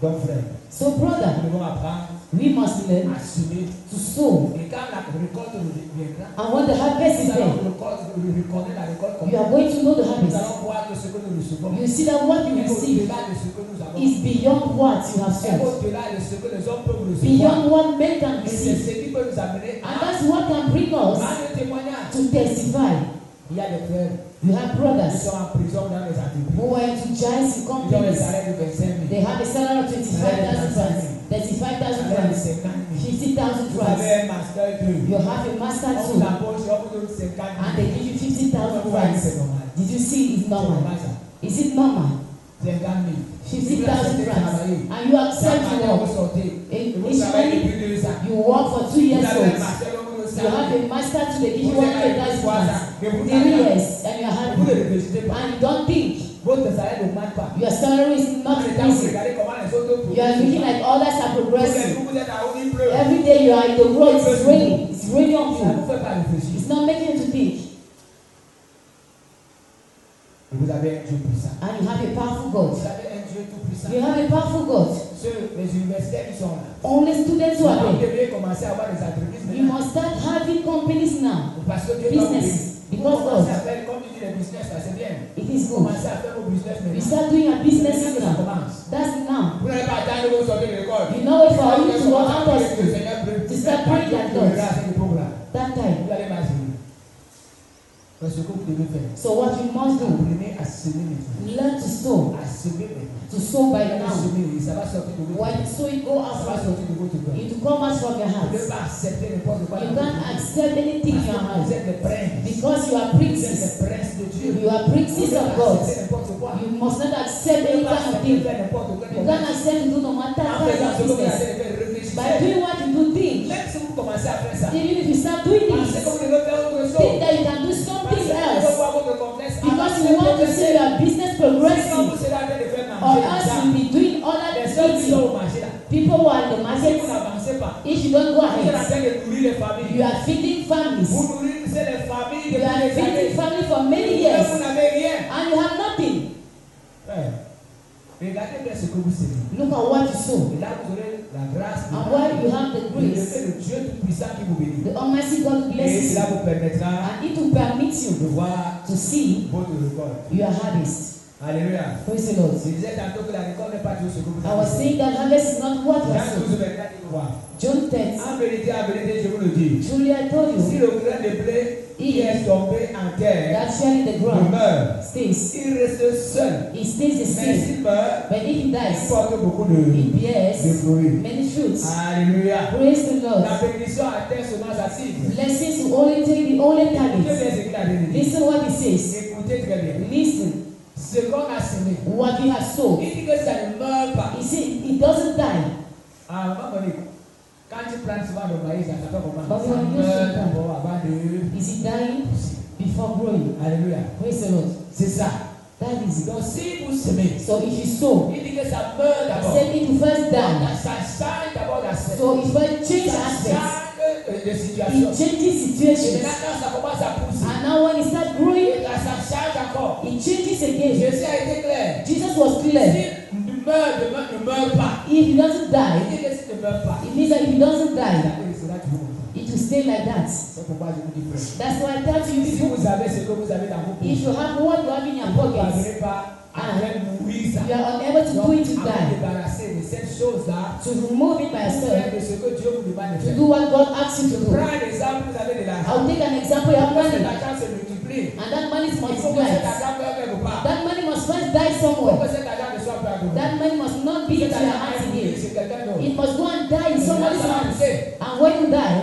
B: Donc frère,
A: So brother,
B: nous devons apprendre
A: we must learn
B: à semer.
A: to sow.
B: Et quand la récolte viendra,
A: And when the harvest is
B: nous allons
A: there,
B: reconnaître la récolte comme
A: you are going to know the
B: nous
A: harvest.
B: allons voir que ce que nous recevons
A: You see that what you
B: est
A: receive
B: au-delà de ce que nous avons.
A: is beyond what you have
B: C'est
A: sown.
B: au-delà de ce que les hommes peuvent recevoir.
A: Beyond what men can
B: Et c'est
A: receive.
B: ce qui peut nous amener
A: And
B: à
A: that's what can bring us
B: le témoignage.
A: to testify.
B: Il y a des frères
A: You have
B: qui
A: brothers
B: sont en prison dans les entreprises.
A: who were into giants
B: Ils
A: in
B: ont les
A: companies.
B: salaires de 25 000.
A: They have a salary of 25,000 francs, 35,000
B: Salaire de
A: francs,
B: 50 000.
A: 50,000
B: Vous
A: francs.
B: avez un master 2.
A: You have a master
B: On vous
A: too,
B: embauche, on vous donne 50 000.
A: and they give you
B: On
A: 50,000
B: vous voit que
A: francs.
B: c'est normal.
A: Did you see it's
B: C'est
A: normal?
B: normal ça.
A: Is it normal?
B: 50 000.
A: 50,000 francs. And you accept to
B: Vous
A: work.
B: sortez. Vous
A: Each
B: travaillez
A: money,
B: depuis 2 ans.
A: you work for 2
B: Vous
A: years
B: avez un
A: old.
B: master, on vous donne
A: You have
B: 50 000.
A: a master too, they give you 100,000 francs. 3 years, and you are
B: Vous ne
A: happy.
B: réfléchissez pas.
A: And you don't think
B: Votre salaire n'augmente pas.
A: your salary is not
B: Quand vous
A: increasing.
B: regardez comment les autres
A: You are looking like others are progressing.
B: vous êtes à haut, il pleut.
A: Every day you are in the road, it's raining. It's raining on
B: Ça ne
A: you.
B: vous fait pas réfléchir.
A: It's not making you to think.
B: Et vous avez un Dieu puissant.
A: And you have a powerful God.
B: Vous avez un Dieu tout puissant.
A: You have a powerful God.
B: Les universitaires qui sont là.
A: Only students who are
B: Vous
A: there.
B: devez commencer à avoir des entreprises
A: You
B: maintenant.
A: must start having companies now.
B: Parce que Dieu doit vous
A: Business.
B: bénir. Vous
A: Because
B: commencez
A: God.
B: à faire, comme tu dis, les business, là, c'est bien.
A: It is
B: Vous
A: good.
B: commencez à faire vos business
A: You
B: maintenant.
A: start doing a business
B: C'est maintenant que ça
A: now.
B: commence.
A: That's now.
B: Vous n'allez pas attendre que vous sortez de l'école.
A: You know it for you to work out of
B: Le
A: school.
B: Seigneur peut.
A: To start praying like
B: Vous verrez
A: God.
B: à cette époque-là.
A: That time.
B: Vous allez m'assurer. C'est ce que vous devez faire.
A: So what you must do,
B: Apprenez à semer maintenant.
A: learn to sow.
B: À semer maintenant.
A: To sow by
B: À
A: now.
B: semer, ça va sortir de votre
A: When you sow it, go out
B: Ça va
A: from
B: sortir de votre cœur.
A: it. It will come out from your
B: Vous ne
A: heart.
B: pouvez pas accepter n'importe quoi.
A: You can't accept anything in your
B: Vous
A: heart.
B: êtes des princes.
A: Because you are
B: Vous êtes
A: princes.
B: des princes de Dieu.
A: You are
B: Vous ne
A: princes
B: pouvez
A: of
B: pas
A: God.
B: accepter n'importe quoi.
A: You must not
B: Vous
A: accept
B: ne
A: any
B: pouvez pas
A: kind of
B: accepter
A: thing.
B: faire n'importe quel
A: You
B: commerce.
A: can't accept to do no matter
B: En
A: how
B: faisant ce que
A: your
B: vous
A: business.
B: allez faire, réfléchissez.
A: By doing what you do, think.
B: Même si vous commencez à faire ça,
A: Even if you start doing
B: pensez
A: this,
B: que vous devez faire autre chose.
A: think that you can do
B: Pensez
A: something
B: que vous devez
A: else.
B: voir votre complexe
A: see. People who are in the market, if you don't go ahead, you are feeding families. You are feeding family for many years, and you have nothing. Look at what you sow. And while you have the grace, the Almighty God blesses you, and it will permit you to see your harvest.
B: Hallelujah.
A: Praise the Lord. I was saying that harvest is not what was sown. John 10. Truly I told you, that shall in the ground stays. He stays the same. But if he dies, he bears many fruits.
B: Hallelujah.
A: Praise the Lord. Blessings to only take the only target. Listen what he says. Listen. What you have sown. He said it doesn't die.
B: Can't you plant some of maize and
A: but when you sow, is it dying before growing?
B: Hallelujah.
A: Praise the Lord.
B: C'est ça.
A: That is it.
B: Donc si vous semez,
A: so if you sow,
B: il dit que ça meurt d'abord.
A: Said it will first die.
B: Ça change d'abord l'aspect.
A: So it first change aspects. It changes situations.
B: Ça commence à pousser.
A: And now when it starts growing,
B: ça change encore.
A: it changes again.
B: Jésus a été clair.
A: Jesus was clear.
B: Si ne meurt pas.
A: If he doesn't die,
B: Il dit que si ne meurt pas,
A: it means that if he doesn't die,
B: il sera toujours.
A: it will stay like that.
B: C'est pourquoi je vous dis frère.
A: That's why I tell you,
B: Si vous avez ce que vous avez dans vos poches,
A: if you have what you have in your
B: vous ne
A: pockets,
B: parvenez pas à mourir ça.
A: you are unable to do it to
B: Donc, à
A: die,
B: débarrasser de cette chose-là,
A: to remove it by yourself,
B: faire de ce que Dieu vous demande de
A: to
B: faire.
A: do what God asks you to do.
B: Prends un exemple, vous avez de l'argent.
A: I'll take an example. You have
B: Parce que
A: money,
B: l'argent se multiplie.
A: and that money is
B: Il faut que cet
A: multiplied.
B: argent meure quelque part.
A: That money must first die
B: Il faut
A: somewhere.
B: que cet argent ne soit pas à vous.
A: That money must not be in
B: Cet
A: your
B: argent
A: hands
B: va mourir
A: again.
B: chez quelqu'un d'autre.
A: It must go and die in somebody's hands. And when you die,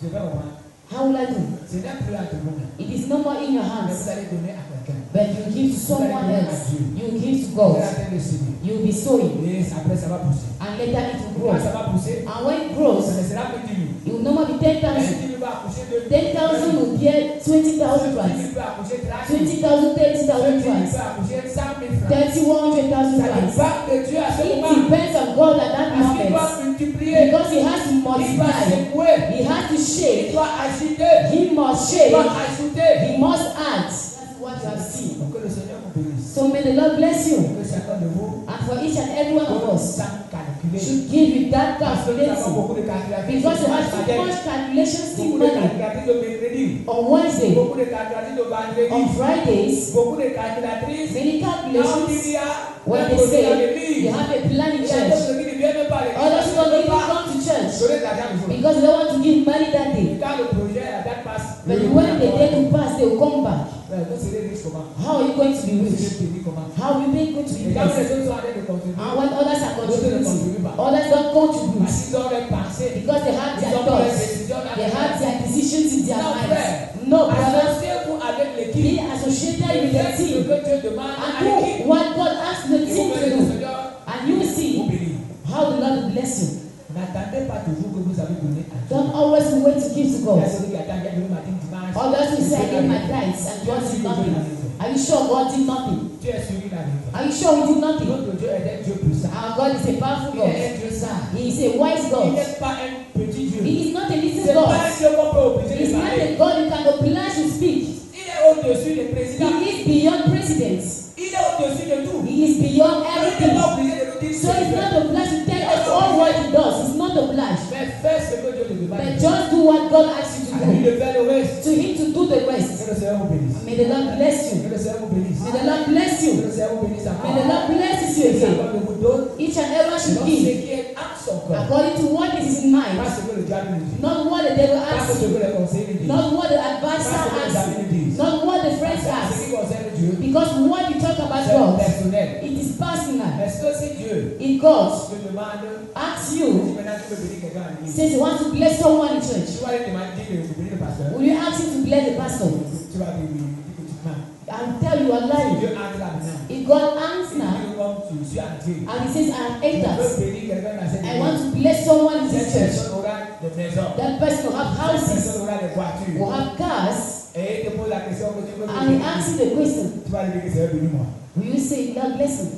B: Je vais reprendre.
A: how will I do?
B: Ce n'est plus à tout le monde.
A: It is no more in your
B: Mais
A: hands,
B: vous allez donner à quelqu'un.
A: but you give to someone else. You give to
B: Vous
A: God.
B: allez attendre de semer.
A: You will be sowing,
B: Et après, ça va pousser.
A: and later it will grow.
B: Quand ça va pousser,
A: And when it grows,
B: ça ne sera plus 10 000.
A: it will no more be 10,000.
B: 10 000 va accoucher de
A: 10,000 will bear 20,000
B: 10
A: francs.
B: 000 va accoucher de 30 000.
A: 20,000, 30,000
B: 10 000
A: francs.
B: va accoucher de 100 000 francs.
A: 30,000
B: Ça
A: francs.
B: dépend de Dieu à ce
A: It
B: moment.
A: depends on God at that
B: Parce qu'il doit
A: moment.
B: multiplier.
A: Because he has to
B: Il doit
A: multiply.
B: secouer.
A: He has to
B: Il
A: shake.
B: doit agiter.
A: He must
B: Il
A: shake.
B: doit ajouter.
A: He must add. That's what you have seen.
B: Pour que le Seigneur vous bénisse.
A: So may the Lord bless you.
B: Que chacun de vous
A: And for each and every one of us
B: sans calculer.
A: should give you that
B: Parce que nous avons
A: calculation.
B: beaucoup de calculatrices.
A: Because you have too much calculations in
B: Beaucoup de
A: money.
B: calculatrices de mercredi.
A: On Wednesday,
B: Beaucoup de calculatrices de vendredi.
A: on Fridays,
B: Beaucoup de calculatrices.
A: many
B: Quand il
A: calculations.
B: y a
A: When
B: un
A: they
B: projet dans
A: say
B: l'église,
A: you have a plan in
B: il y a
A: church,
B: d'autres qui ne viennent pas à l'église.
A: others
B: Ils
A: don't
B: ne
A: even
B: veulent pas
A: come to church
B: donner de l'argent aux autres.
A: because they don't want to give money that day.
B: Quand le projet, la date passe,
A: But when the day to pass, they will come back.
B: vous serez riche comment?
A: How are you going to be
B: Vous
A: rich?
B: serez béni comment?
A: How are you going to be
B: Et quand les
A: blessed?
B: autres sont en train de contribuer,
A: And when others are
B: vous ne contribuez
A: contributing,
B: pas.
A: others don't contribute
B: Parce qu'ils ont leur pensée.
A: because they have
B: Ils
A: their
B: ont leurs
A: thoughts,
B: décisions dans
A: they
B: leur
A: have
B: tête.
A: their decisions in their
B: Non,
A: minds.
B: frère.
A: No, brother,
B: Associez-vous avec
A: be
B: l'équipe.
A: associated with the
B: Faites ce
A: team
B: que Dieu demande à
A: and
B: l'équipe.
A: do what God asks the
B: Et vous
A: team to
B: verrez le
A: do,
B: Seigneur
A: and you will
B: vous
A: see
B: bénir.
A: how the Lord will bless you.
B: N'attendez pas toujours que vous avez donné à Dieu.
A: Don't always wait to give to
B: Il y
A: God.
B: a celui qui attend, il y a le matin, dimanche.
A: Others will say, I gave my tithes and God did nothing. Are you sure God did nothing?
B: Tu es suivi la vie.
A: Are you sure He did nothing?
B: Notre Dieu est un Dieu puissant.
A: Our God is a powerful
B: Il
A: God.
B: est un Dieu saint.
A: He is a wise
B: Il
A: God.
B: n'est pas un petit Dieu.
A: He is not a
B: C'est
A: little
B: pas
A: God.
B: un Dieu qu'on peut obliger
A: He is
B: de
A: not
B: parler.
A: a God you can oblige to speak.
B: Il est au-dessus des présidents.
A: He is beyond presidents.
B: Il est au-dessus de tout.
A: He is beyond
B: Il n'est
A: everything.
B: pas obligé de nous dire
A: So he's not obliged to tell us all what he does. He's not obliged.
B: Mais fais ce que Dieu te demande.
A: But just do what God asks you to
B: À lui
A: do.
B: de faire le reste.
A: To him to do the
B: Que
A: rest.
B: le Seigneur vous bénisse.
A: May the Lord bless
B: Que
A: you.
B: le Seigneur vous bénisse.
A: May the Lord bless
B: Que
A: you.
B: le Seigneur vous bénisse
A: May the
B: encore.
A: Lord bless you
B: Et
A: again.
B: chacun de vous donne
A: Each and everyone should
B: selon ce
A: give
B: qui est en son cœur.
A: according to what is in
B: Pas
A: mind.
B: ce que le diable nous dit.
A: Not what the devil
B: Pas
A: asks
B: ce
A: you.
B: que les conseils nous disent.
A: Not what the advisor asks you. Not what the friends
B: Ce
A: ask.
B: qui concerne Dieu,
A: Because what you talk about
B: c'est
A: God,
B: personnel.
A: it is personal.
B: Est-ce que si Dieu
A: If God
B: te demande,
A: asks
B: si
A: you,
B: maintenant tu veux bénir quelqu'un à l'église,
A: says he wants to bless someone in
B: tu
A: church,
B: vas lui demander de bénir le pasteur,
A: will you ask him to bless the pastor?
B: tu vas lui dire que tu mens.
A: I'll tell you a
B: Si
A: lie.
B: Dieu entre là maintenant,
A: If God
B: il
A: answers
B: dit comme tu suis entré,
A: and he says, I am
B: tu veux
A: entered,
B: bénir quelqu'un dans cette
A: I want
B: église,
A: to bless someone in
B: cette
A: this church.
B: personne aura des maisons,
A: That person will have
B: cette
A: houses,
B: personne aura des
A: will
B: voitures,
A: have cars,
B: et il te pose la question que tu veux
A: and he
B: bénir,
A: asks you the question.
B: tu vas lui dire que c'est bénis moi.
A: Will you say, God bless him?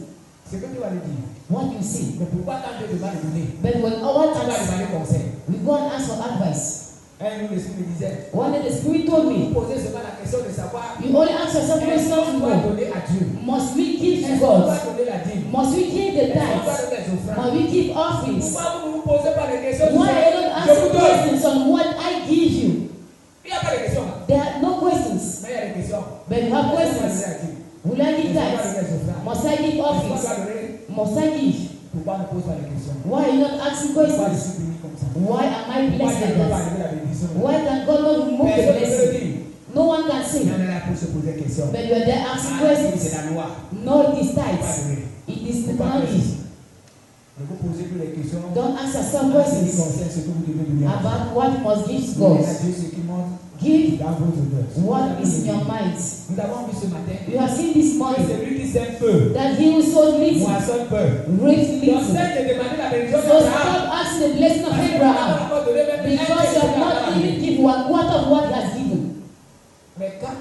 B: Ce que tu vas lui dire,
A: what you see.
B: Mais pourquoi quand Dieu demande de donner,
A: But when our
B: tu vas
A: times,
B: demander conseil?
A: we go and ask for advice.
B: Un jour, l'Esprit me disait,
A: One day the Spirit told
B: vous
A: me,
B: posez seulement la question de savoir,
A: you only ask yourself
B: est-ce
A: questions
B: qu'on
A: to
B: doit
A: know.
B: donner à Dieu?
A: Must we give
B: Est-ce
A: to
B: qu'on doit
A: God?
B: donner la dîme?
A: Must we give the
B: Est-ce qu'on doit
A: tithes?
B: donner les offrandes?
A: Must we give offerings?
B: Pourquoi vous ne vous posez pas les questions?
A: Why are you not
B: Je vous
A: asking
B: donne.
A: questions on what I give you?
B: Il n'y a pas de questions.
A: There are no questions.
B: Mais il y a des questions.
A: But you have
B: Est-ce qu'on doit
A: questions.
B: donner à Dieu?
A: Will I give
B: Est-ce qu'on doit
A: tithes?
B: donner les offrandes?
A: Must I give
B: Est-ce qu'on
A: offerings?
B: doit donner?
A: Must I give?
B: Pourquoi on ne pose pas les questions?
A: Why are you not asking
B: Pourquoi je
A: questions?
B: suis béni comme ça?
A: Why am I
B: Pourquoi
A: blessed
B: je ne
A: like
B: peux pas
A: that?
B: arriver à la bénédiction?
A: Why can God not remove the
B: Personne ne peut le
A: blessing?
B: dire.
A: No one can say.
B: Mais on est là pour se poser des questions.
A: But you are there asking
B: C'est
A: questions.
B: la loi.
A: No, it is
B: Pas
A: tithes.
B: donner.
A: It is the
B: Pourquoi
A: money.
B: Ne vous posez plus les questions.
A: Don't ask yourself
B: En ce qui
A: questions
B: concerne ce que vous devez donner.
A: about what you must give to
B: Donnez
A: God.
B: à Dieu ce qui monte
A: Give
B: dans votre cœur.
A: what is in your mind.
B: Nous avons vu ce matin
A: You have seen this
B: que
A: morning
B: celui qui sème peu,
A: that he who sows little
B: moissonne peu.
A: reaps
B: Donc
A: little.
B: cesse de demander la bénédiction
A: So
B: d'Abraham.
A: stop asking the blessing of Abraham because you have not even given 1/4 of what he has given.
B: Mais quand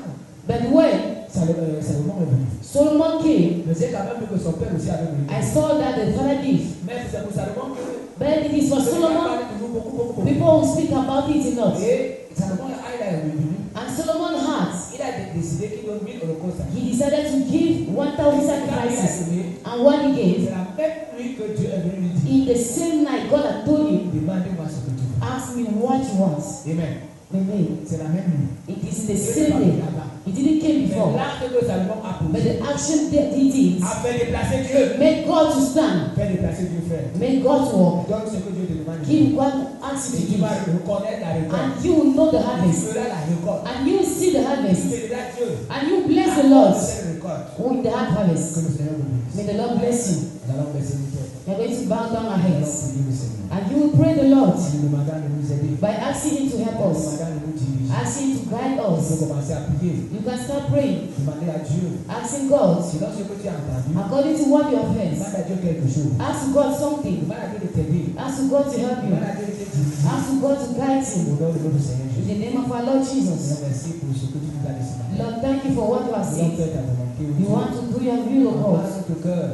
A: But when
B: Salomon est venu,
A: Solomon came,
B: mais c'est quand même que son père aussi avait venu.
A: I saw that the father gave.
B: Mais c'est pour Salomon que
A: But it is for Solomon,
B: beaucoup.
A: people who speak about it enough.
B: Et Salomon, il est revenu.
A: And Solomon's heart,
B: Il a décidé qu'il donne 1000 holocaustes.
A: he decided to give 1,000 sacrifices. And what he
B: C'est
A: gave,
B: la même nuit que Dieu est venu lui dire,
A: in the same night, God had told him,
B: demandez-moi ce que tu veux.
A: ask me what you want.
B: Amen.
A: Amen.
B: C'est la même nuit.
A: It is in the same day. It didn't
B: Mais
A: came before.
B: l'acte que Salomon a
A: But
B: posé
A: the action that he did
B: a fait déplacer Dieu.
A: made God to stand,
B: Fait déplacer Dieu, frère.
A: made God to walk.
B: Donne ce que Dieu te demande.
A: Give what asks
B: Et
A: you to
B: tu vas
A: give.
B: reconnaître la récolte.
A: And you will know the
B: Tu
A: harvest.
B: feras la récolte.
A: And you will see the
B: Tu
A: harvest.
B: béniras Dieu.
A: And you bless the
B: À
A: Lord
B: cause de cette récolte.
A: with the hard
B: Que
A: harvest.
B: le Seigneur vous bénisse.
A: May the Lord bless you.
B: Nous allons baisser nos têtes.
A: You are going to bow down our
B: Nous allons
A: heads.
B: prier le Seigneur.
A: And you will pray the Lord
B: En nous demandant de nous aider.
A: by asking Him to help
B: En nous
A: us,
B: demandant de nous diriger.
A: asking Him to guide
B: Il
A: us.
B: faut commencer à prier.
A: You can start praying,
B: Demander à Dieu.
A: asking God,
B: Sinon, ce que tu as entendu,
A: according to what you have heard.
B: demande à Dieu quelque chose.
A: Ask God something.
B: Demande à Dieu de t'aider.
A: Ask God to help you.
B: Demande à Dieu de te diriger.
A: Ask God to guide
B: Au
A: you.
B: nom de notre Seigneur
A: In
B: Jésus.
A: the name of our Lord
B: Seigneur,
A: Jesus.
B: merci pour ce que tu nous as dit ce matin.
A: Lord, thank you for what you have
B: Nous allons
A: said.
B: faire ta volonté.
A: You want to do your will, O
B: Dans
A: God.
B: notre cœur,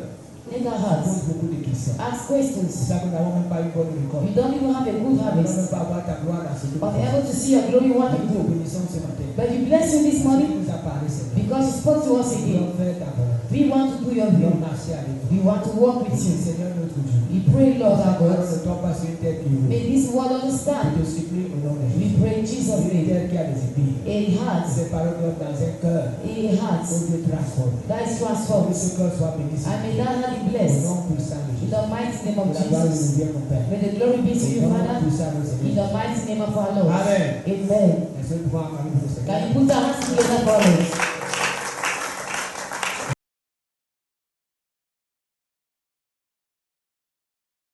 A: In our
B: on
A: hearts.
B: pose beaucoup de questions.
A: Ask
B: C'est
A: questions.
B: ça que nous n'avons même pas eu bonne récolte.
A: You don't even have a good
B: Nous n'allons
A: harvest.
B: même pas avoir ta gloire dans ce que
A: But
B: tu fais.
A: able to see your glory, what you
B: Nous te
A: do.
B: bénissons ce matin.
A: But you bless you this
B: Tu
A: morning
B: nous as parlé, Seigneur.
A: because you spoke to us
B: Nous
A: again.
B: allons faire ta volonté.
A: We want to do your
B: Nous allons
A: will.
B: marcher avec toi.
A: We want to walk with you.
B: Seigneur notre Dieu.
A: We pray, Lord our
B: Parole
A: God.
B: ne tombe pas sur une terre qui est
A: May this word
B: Je
A: understand.
B: te supplie au nom de
A: We
B: Jésus.
A: pray in Jesus'
B: Une
A: name.
B: terre qui a des épines.
A: A heart,
B: Ces paroles doivent dans un cœur.
A: a heart
B: Oh Dieu, transforme.
A: that is
B: Que
A: transformed.
B: ce cœur soit béni.
A: And may that heart be
B: Au
A: blessed.
B: nom puissant de
A: In
B: Jésus.
A: the mighty name
B: Que
A: of
B: la gloire nous
A: Jesus.
B: revienne, mon Père.
A: May the glory be to
B: Au
A: you,
B: nom
A: Father.
B: puissant de
A: In
B: Seigneur.
A: the mighty name of our Lord.
B: Amen.
A: Amen.
B: Est-ce que nous pouvons acclamer pour le Seigneur?
A: Can you put our hands together for us?